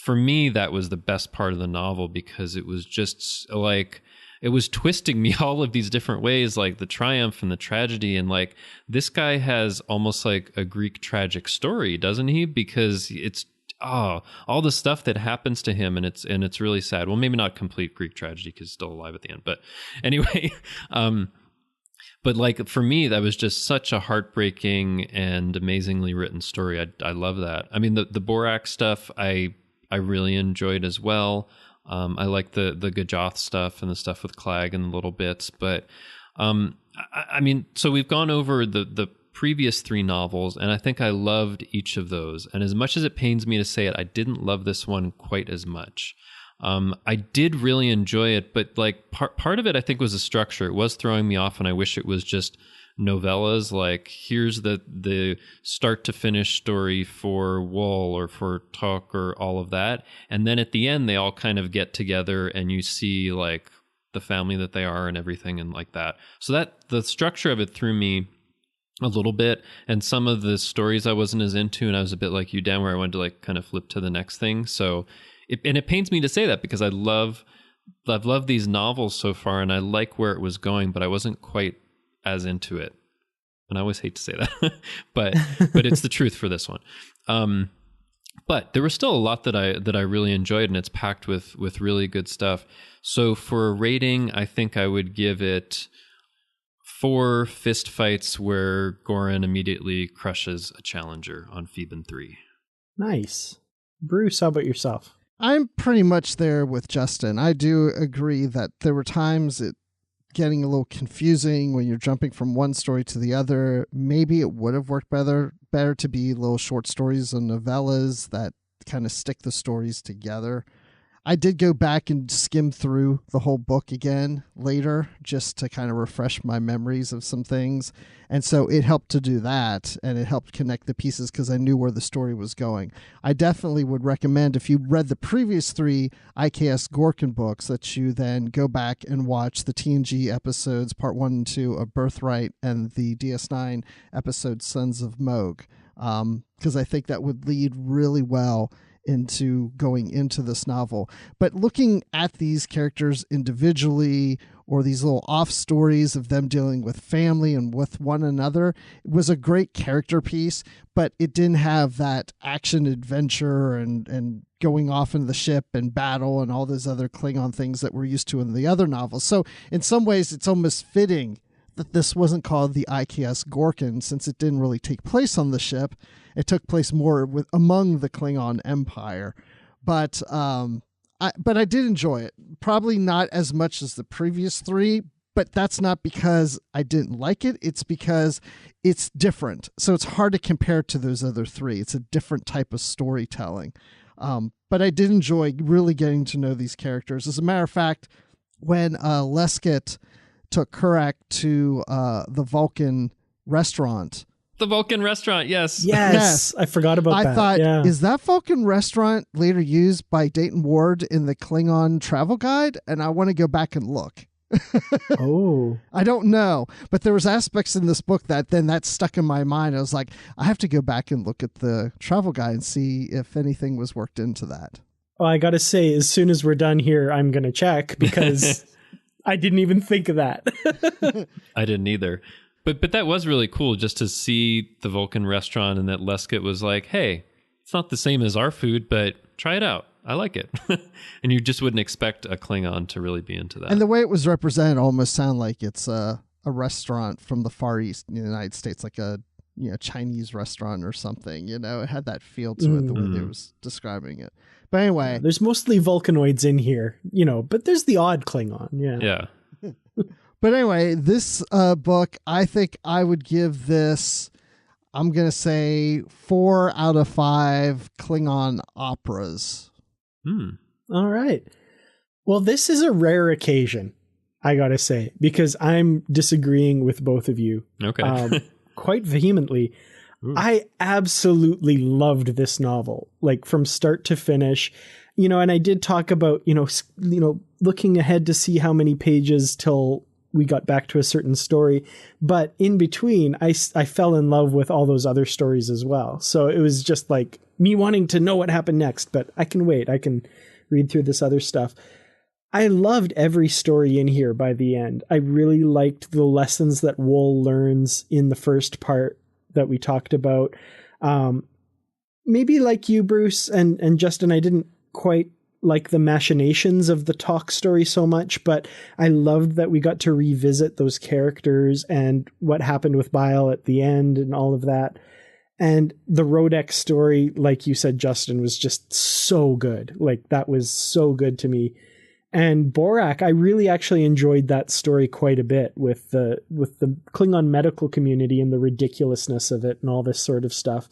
for me, that was the best part of the novel, because it was just like, it was twisting me all of these different ways, like the triumph and the tragedy. And like, this guy has almost like a Greek tragic story, doesn't he? Because it's all the stuff that happens to him, and it's really sad. Well, maybe not complete Greek tragedy because he's still alive at the end, but anyway, but like for me, that was just such a heartbreaking and amazingly written story. I love that. I mean, the Borak stuff I really enjoyed as well. I like the Gajoth stuff and the stuff with Klag and the little bits, but I mean, so we've gone over the previous 3 novels, and I think I loved each of those. And as much as it pains me to say it, I didn't love this one quite as much. I did really enjoy it, but like part of it, I think, was the structure. It was throwing me off, and I wish it was just novellas. Like, here's the start to finish story for Wool or for Tok or all of that, and then at the end they all kind of get together, and you see like the family that they are and everything, and like that. So that the structure of it threw me a little bit, and some of the stories I wasn't as into, and I was a bit like you, Dan, where I wanted to like kind of flip to the next thing. So it pains me to say that, because I've loved these novels so far, and I like where it was going, but I wasn't quite as into it. And I always hate to say that, but it's the truth for this one. But there was still a lot that I really enjoyed, and it's packed with really good stuff. So for a rating, I think I would give it 4 fist fights where Goran immediately crushes a challenger on Theban 3. Nice. Bruce, how about yourself? I'm pretty much there with Justin. I do agree that there were times it getting a little confusing when you're jumping from one story to the other. Maybe it would have worked better to be little short stories and novellas that kind of stick the stories together. I did go back and skim through the whole book again later just to kind of refresh my memories of some things. And so it helped to do that, and it helped connect the pieces because I knew where the story was going. I definitely would recommend, if you read the previous 3 I.K.S. Gorkon books, that you then go back and watch the TNG episodes, part 1 and 2 of Birthright, and the DS9 episode Sons of Moog, because I think that would lead really well into going into this novel. But looking at these characters individually, or these little off stories of them dealing with family and with one another, it was a great character piece, but it didn't have that action adventure and going off into the ship and battle and all those other Klingon things that we're used to in the other novels. So in some ways it's almost fitting that this wasn't called the I.K.S. Gorkon, since it didn't really take place on the ship. It took place more among the Klingon Empire. But I did enjoy it. Probably not as much as the previous 3, but that's not because I didn't like it. It's because it's different. So it's hard to compare to those other 3. It's a different type of storytelling. But I did enjoy really getting to know these characters. As a matter of fact, when Lesket took Kurak to the Vulcan restaurant. The Vulcan restaurant, yes. Yes. I forgot about that. I thought, is that Vulcan restaurant later used by Dayton Ward in the Klingon travel guide? And I want to go back and look. Oh. I don't know. But there was aspects in this book that stuck in my mind. I was like, I have to go back and look at the travel guide and see if anything was worked into that. Well, I got to say, as soon as we're done here, I'm going to check because I didn't even think of that. I didn't either. But that was really cool just to see the Vulcan restaurant and that Lesket was like, hey, it's not the same as our food, but try it out. I like it. And you just wouldn't expect a Klingon to really be into that. And the way it was represented almost sounded like it's a restaurant from the Far East in the United States, like a Chinese restaurant or something. It had that feel to it, the way they was describing it. But anyway. There's mostly Vulcanoids in here, but there's the odd Klingon. Yeah. But anyway, this book, I think I would give this, I'm going to say 4 out of 5 Klingon operas. All right. Well, this is a rare occasion, I got to say, because I'm disagreeing with both of you. Okay. Quite vehemently. Ooh. I absolutely loved this novel, like from start to finish, and I did talk about, looking ahead to see how many pages till we got back to a certain story. But in between, I fell in love with all those other stories as well. So it was just like me wanting to know what happened next, but I can wait. I can read through this other stuff. I loved every story in here by the end. I really liked the lessons that Wool learns in the first part that we talked about. Maybe like you, Bruce, and Justin, I didn't quite like the machinations of the talk story so much, but I loved that we got to revisit those characters and what happened with Bile at the end and all of that. And the Rodek story, like you said, Justin, was just so good. Like that was so good to me. And Borak, I really actually enjoyed that story quite a bit with the Klingon medical community and the ridiculousness of it and all this sort of stuff.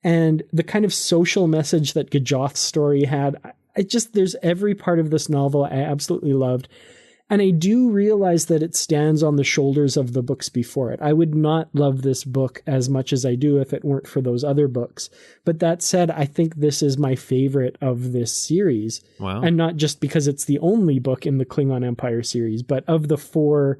And the kind of social message that Gajoth's story had, there's every part of this novel I absolutely loved. And I do realize that it stands on the shoulders of the books before it. I would not love this book as much as I do if it weren't for those other books. But that said, I think this is my favorite of this series. Wow. And not just because it's the only book in the Klingon Empire series, but of the 4,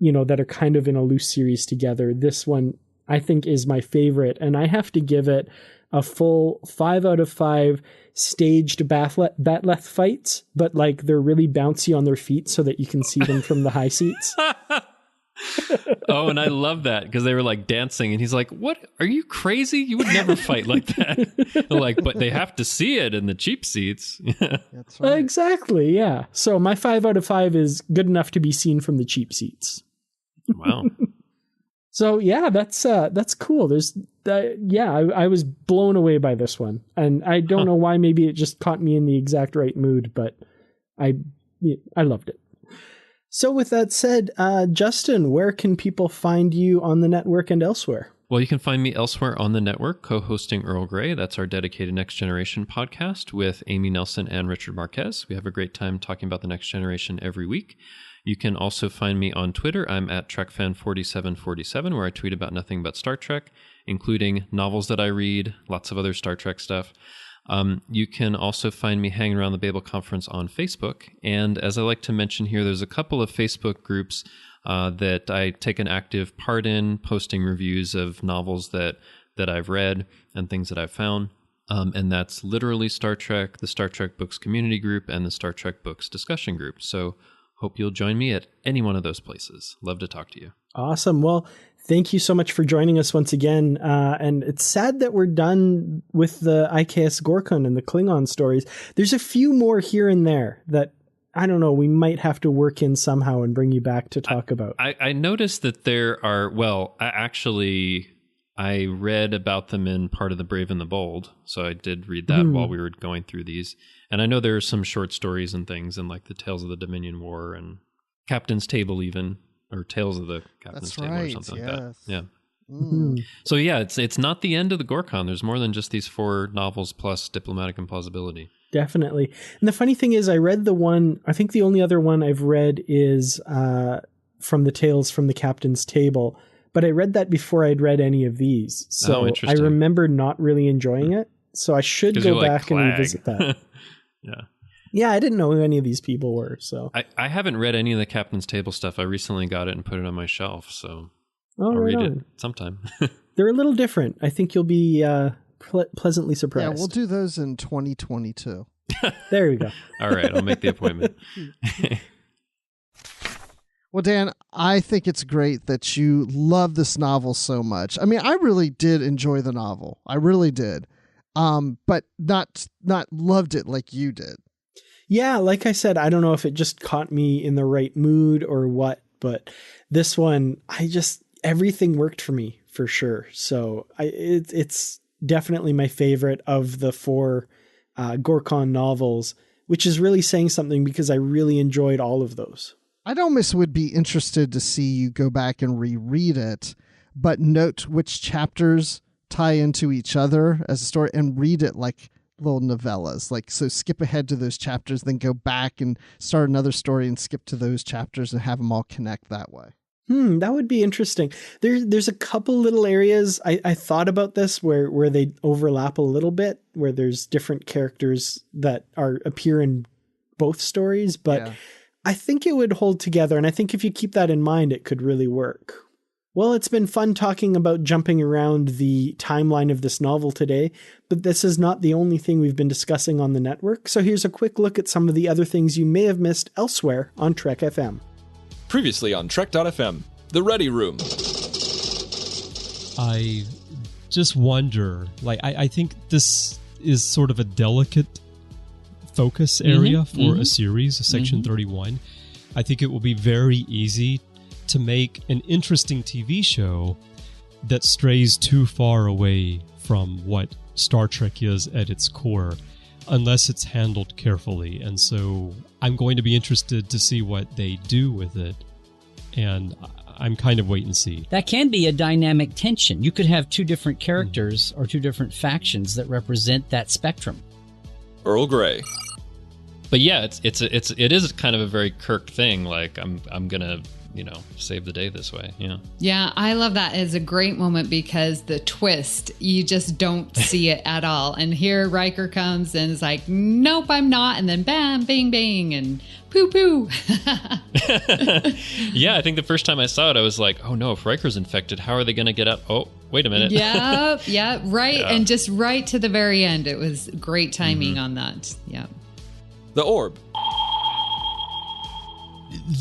that are kind of in a loose series together, this one I think is my favorite. And I have to give it a full 5 out of 5 staged Batleth fights, but like they're really bouncy on their feet so that you can see them from the high seats. Oh, and I love that because they were like dancing and he's like, what? Are you crazy? You would never fight like that. Like, but they have to see it in the cheap seats. That's right. Exactly. Yeah. So my 5 out of 5 is good enough to be seen from the cheap seats. Wow. So yeah, that's cool. I was blown away by this one, and I don't know why. Maybe it just caught me in the exact right mood, but I loved it. So with that said, Justin, where can people find you on the network and elsewhere? Well, you can find me elsewhere on the network, co-hosting Earl Grey. That's our dedicated Next Generation podcast with Amy Nelson and Richard Marquez. We have a great time talking about the Next Generation every week. You can also find me on Twitter. I'm at TrekFan4747, where I tweet about nothing but Star Trek, including novels that I read, lots of other Star Trek stuff. You can also find me hanging around the Babel Conference on Facebook. And as I like to mention here, there's a couple of Facebook groups that I take an active part in, posting reviews of novels that I've read and things that I've found. And that's literally Star Trek, the Star Trek Books Community Group, and the Star Trek Books Discussion Group. So hope you'll join me at any one of those places. Love to talk to you. Awesome. Well, thank you so much for joining us once again. And it's sad that we're done with the I.K.S. Gorkon and the Klingon stories. There's a few more here and there that, I don't know, we might have to work in somehow and bring you back to talk about. I noticed that there are, I read about them in part of The Brave and the Bold. So I did read that while we were going through these. And I know there are some short stories and things in like the Tales of the Dominion War and Captain's Table even, or Tales of the Captain's Table or something like that. Yeah. Mm-hmm. So yeah, it's not the end of the Gorkon. There's more than just these 4 novels plus Diplomatic Implausibility. Definitely. And the funny thing is, I read the one, I think the only other one I've read is from the Tales from the Captain's Table, but I read that before I'd read any of these. So I remember not really enjoying it. So I should go back and revisit that. Yeah. Yeah, I didn't know who any of these people were. So I haven't read any of the Captain's Table stuff. I recently got it and put it on my shelf. So I'll read it sometime. They're a little different. I think you'll be pleasantly surprised. Yeah, we'll do those in 2022. There we go. All right, I'll make the appointment. Well, Dan, I think it's great that you love this novel so much. I mean, I really did enjoy the novel. I really did. But not loved it like you did. Yeah, like I said, I don't know if it just caught me in the right mood or what, but this one, everything worked for me for sure. So it's definitely my favorite of the 4 Gorkon novels, which is really saying something because I really enjoyed all of those. I'd almost would be interested to see you go back and reread it, but note which chapters tie into each other as a story and read it like little novellas. Like, so skip ahead to those chapters, then go back and start another story and skip to those chapters and have them all connect that way. That would be interesting. There's a couple little areas I thought about this where they overlap a little bit, where there's different characters that appear in both stories, but yeah. I think it would hold together, and I think if you keep that in mind, it could really work. Well, it's been fun talking about jumping around the timeline of this novel today, but this is not the only thing we've been discussing on the network, so here's a quick look at some of the other things you may have missed elsewhere on Trek FM. Previously on Trek.fm, The Ready Room. I just wonder, I think this is sort of a delicate focus area for a series, Section 31. I think it will be very easy to make an interesting TV show that strays too far away from what Star Trek is at its core, unless it's handled carefully. And so I'm going to be interested to see what they do with it. And I'm kind of wait and see. That can be a dynamic tension. You could have 2 different characters or 2 different factions that represent that spectrum. Earl Grey. But yeah, it is kind of a very Kirk thing. Like, I'm gonna, save the day this way. Yeah. Yeah, I love that. It's a great moment because the twist, you just don't see it at all. And here Riker comes and is like, nope, I'm not. And then bam, bing, bing, and poo poo. Yeah, I think the first time I saw it, I was like, oh no, if Riker's infected, how are they going to get out? Oh, wait a minute. Yeah, right. Yeah. And just right to the very end. It was great timing on that. Yeah. The Orb.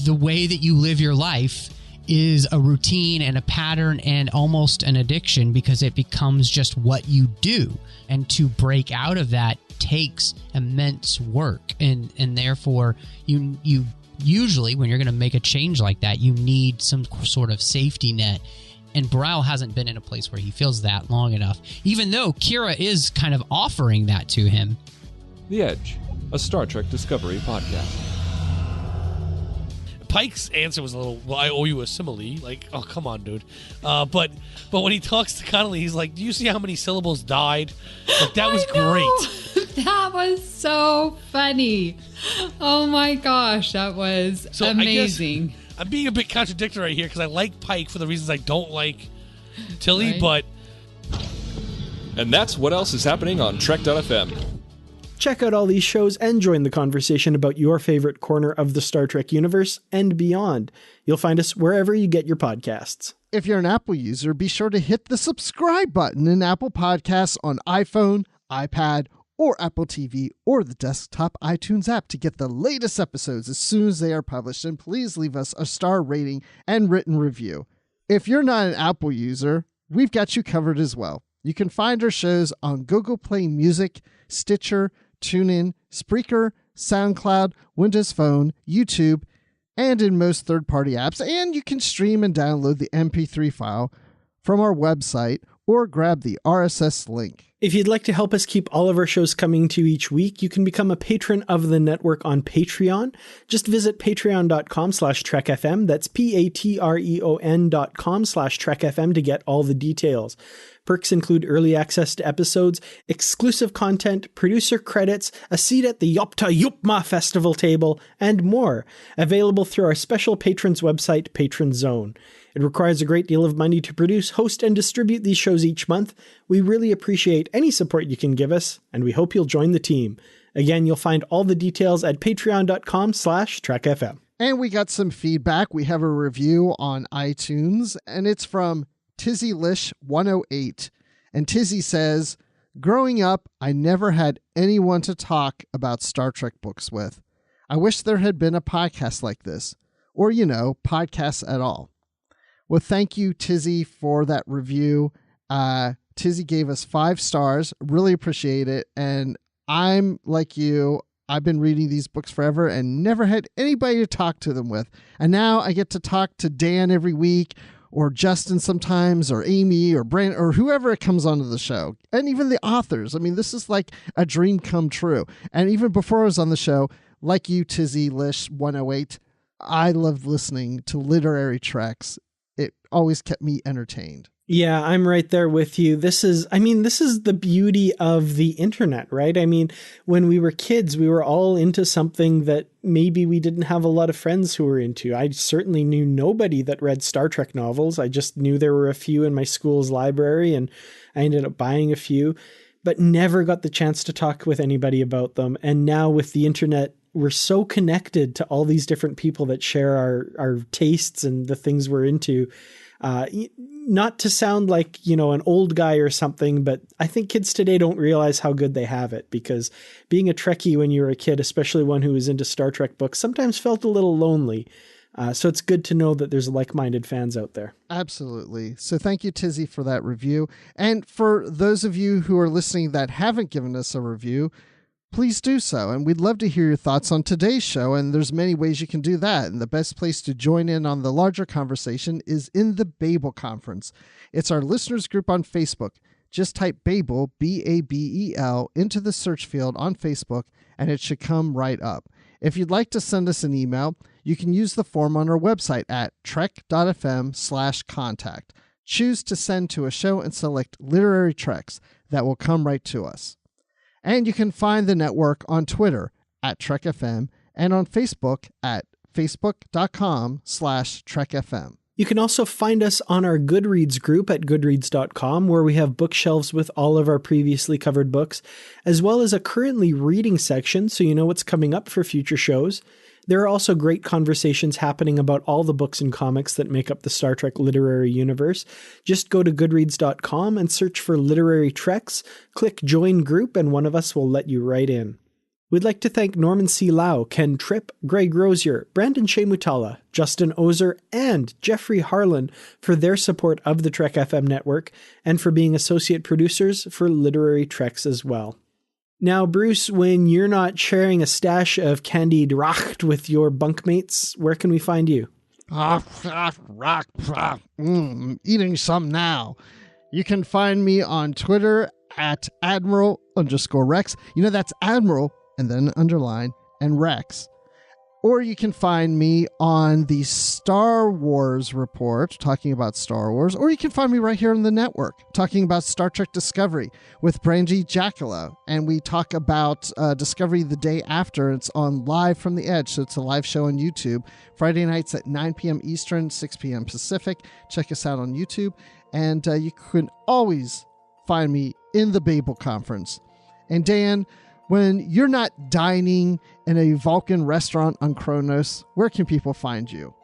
The way that you live your life is a routine and a pattern and almost an addiction because it becomes just what you do. And to break out of that takes immense work. And therefore, you usually, when you're going to make a change like that, you need some sort of safety net. And Burrell hasn't been in a place where he feels that long enough, even though Kira is kind of offering that to him. The Edge, a Star Trek Discovery podcast. Pike's answer was a little, well, I owe you a simile. Like, oh, come on, dude. But when he talks to Connolly, he's like, do you see how many syllables died? Like, that was great. That was so funny. Oh, my gosh. That was amazing. I'm being a bit contradictory right here because I like Pike for the reasons I don't like Tilly, but... And that's what else is happening on Trek.fm. Check out all these shows and join the conversation about your favorite corner of the Star Trek universe and beyond. You'll find us wherever you get your podcasts. If you're an Apple user, be sure to hit the subscribe button in Apple Podcasts on iPhone, iPad, or Apple TV, or the desktop iTunes app to get the latest episodes as soon as they are published. And please leave us a star rating and written review. If you're not an Apple user, we've got you covered as well. You can find our shows on Google Play Music, Stitcher, TuneIn, Spreaker, SoundCloud, Windows Phone, YouTube, and in most third-party apps. And you can stream and download the MP3 file from our website or grab the RSS link. If you'd like to help us keep all of our shows coming to you each week, you can become a patron of the network on Patreon. Just visit patreon.com/trekfm. That's patreon.com/trekfm to get all the details. Perks include early access to episodes, exclusive content, producer credits, a seat at the yopta festival table, and more. Available through our special patrons website, Patron Zone. It requires a great deal of money to produce, host, and distribute these shows each month. We really appreciate any support you can give us, and we hope you'll join the team. Again, you'll find all the details at patreon.com/trekfm. And we got some feedback. We have a review on iTunes, and it's from Tizzy Lish 108. And Tizzy says, Growing up, I never had anyone to talk about Star Trek books with. I wish there had been a podcast like this, or, podcasts at all. Well, thank you, Tizzy, for that review. Tizzy gave us 5 stars. Really appreciate it. And I'm like you. I've been reading these books forever and never had anybody to talk to them with. And now I get to talk to Dan every week, or Justin sometimes, or Amy, or Brandon, or whoever comes onto the show. And even the authors. I mean, this is like a dream come true. And even before I was on the show, like you, Tizzy Lish 108, I loved listening to literary treks. It always kept me entertained. Yeah, I'm right there with you. This is the beauty of the internet, right? I mean, when we were kids, we were all into something that maybe we didn't have a lot of friends who were into. I certainly knew nobody that read Star Trek novels. I just knew there were a few in my school's library, and I ended up buying a few, but never got the chance to talk with anybody about them. And now with the internet, we're so connected to all these different people that share our tastes and the things we're into. Not to sound like, an old guy or something, but I think kids today don't realize how good they have it, because being a Trekkie when you were a kid, especially one who was into Star Trek books, sometimes felt a little lonely. So it's good to know that there's like-minded fans out there. Absolutely. So thank you, Tizzy, for that review. And for those of you who are listening that haven't given us a review, please do so. And we'd love to hear your thoughts on today's show. And there's many ways you can do that. And the best place to join in on the larger conversation is in the Babel Conference. It's our listeners group on Facebook. Just type Babel, B-A-B-E-L, into the search field on Facebook, and it should come right up. If you'd like to send us an email, you can use the form on our website at trek.fm/contact. Choose to send to a show and select literary treks. That will come right to us. And you can find the network on Twitter at TrekFM and on Facebook at facebook.com/TrekFM. You can also find us on our Goodreads group at goodreads.com, where we have bookshelves with all of our previously covered books, as well as a currently reading section, so you know what's coming up for future shows. There are also great conversations happening about all the books and comics that make up the Star Trek literary universe. Just go to goodreads.com and search for Literary Treks, click Join Group, and one of us will let you right in. We'd like to thank Norman C. Lau, Ken Tripp, Greg Rosier, Brandon Shea Mutala, Justin Oser, and Jeffrey Harlan for their support of the Trek FM network, and for being associate producers for Literary Treks as well. Now, Bruce, when you're not sharing a stash of candied racht with your bunkmates, where can we find you? Eating some now. You can find me on Twitter at Admiral_Rex. That's Admiral and then underline and Rex. Or you can find me on the Star Wars Report, talking about Star Wars. Or you can find me right here on the network, talking about Star Trek Discovery with Brandy Jackala. And we talk about Discovery the day after. It's on Live from the Edge, so it's a live show on YouTube. Friday nights at 9 p.m. Eastern, 6 p.m. Pacific. Check us out on YouTube. And you can always find me in the Babel Conference. And Dan, when you're not dining in a Vulcan restaurant on Qo'noS, where can people find you?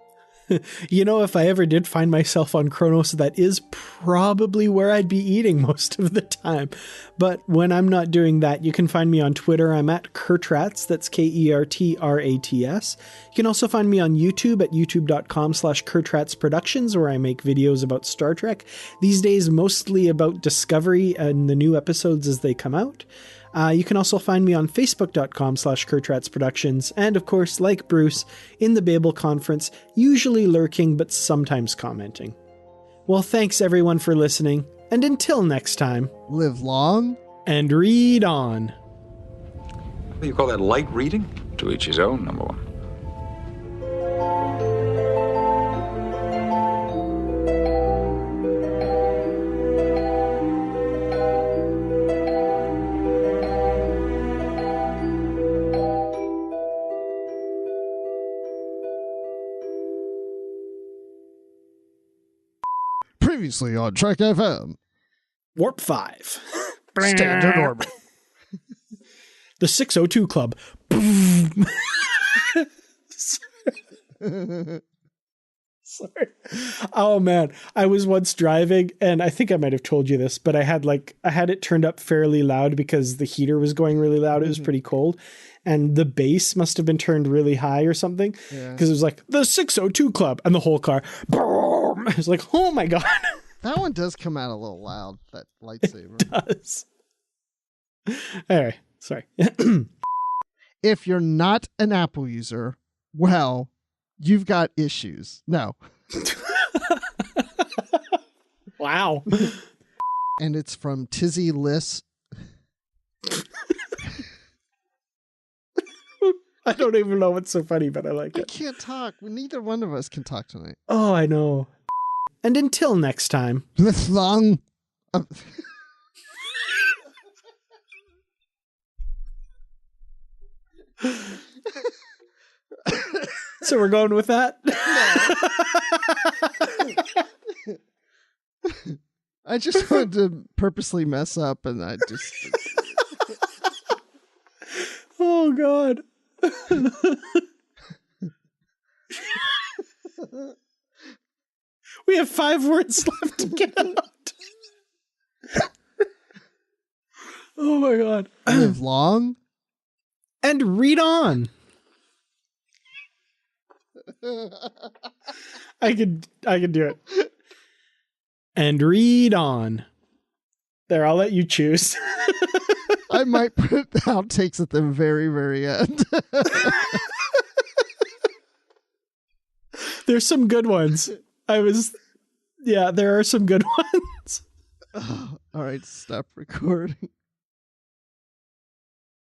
If I ever did find myself on Qo'noS, that is probably where I'd be eating most of the time. But when I'm not doing that, you can find me on Twitter. I'm at Kertrats. That's Kertrats. You can also find me on YouTube at youtube.com/Kertrats Productions, where I make videos about Star Trek. These days, mostly about Discovery and the new episodes as they come out. You can also find me on facebook.com/Kertrats Productions, and of course, like Bruce, in the Babel Conference, usually lurking but sometimes commenting. Well, thanks everyone for listening, and until next time, live long and read on. What do you call that, light reading? To each his own, number one. Previously on Trek FM. Warp 5. Standard orbit. The 602 Club. Sorry. Oh man, I was once driving, and I think I might have told you this, but I had it turned up fairly loud because the heater was going really loud. It was pretty cold, and the bass must have been turned really high or something, because it was like the 602 Club, and the whole car. Boom! I was like, oh my god. That one does come out a little loud. That lightsaber It does. Anyway, sorry. If you're not an Apple user, well, you've got issues. No. Wow. And it's from Tizzy Liss. I don't even know what's so funny, but I like it. I can't talk. Neither one of us can talk tonight. Oh, I know. And until next time. This long. So we're going with that? I just wanted to purposely mess up, and I just... Oh, God. We have 5 words left to get out. Oh, my God. Live long. And read on. I could do it. And read on. There, I'll let you choose. I might put outtakes at the very, very end. There's some good ones. There are some good ones. All right, stop recording.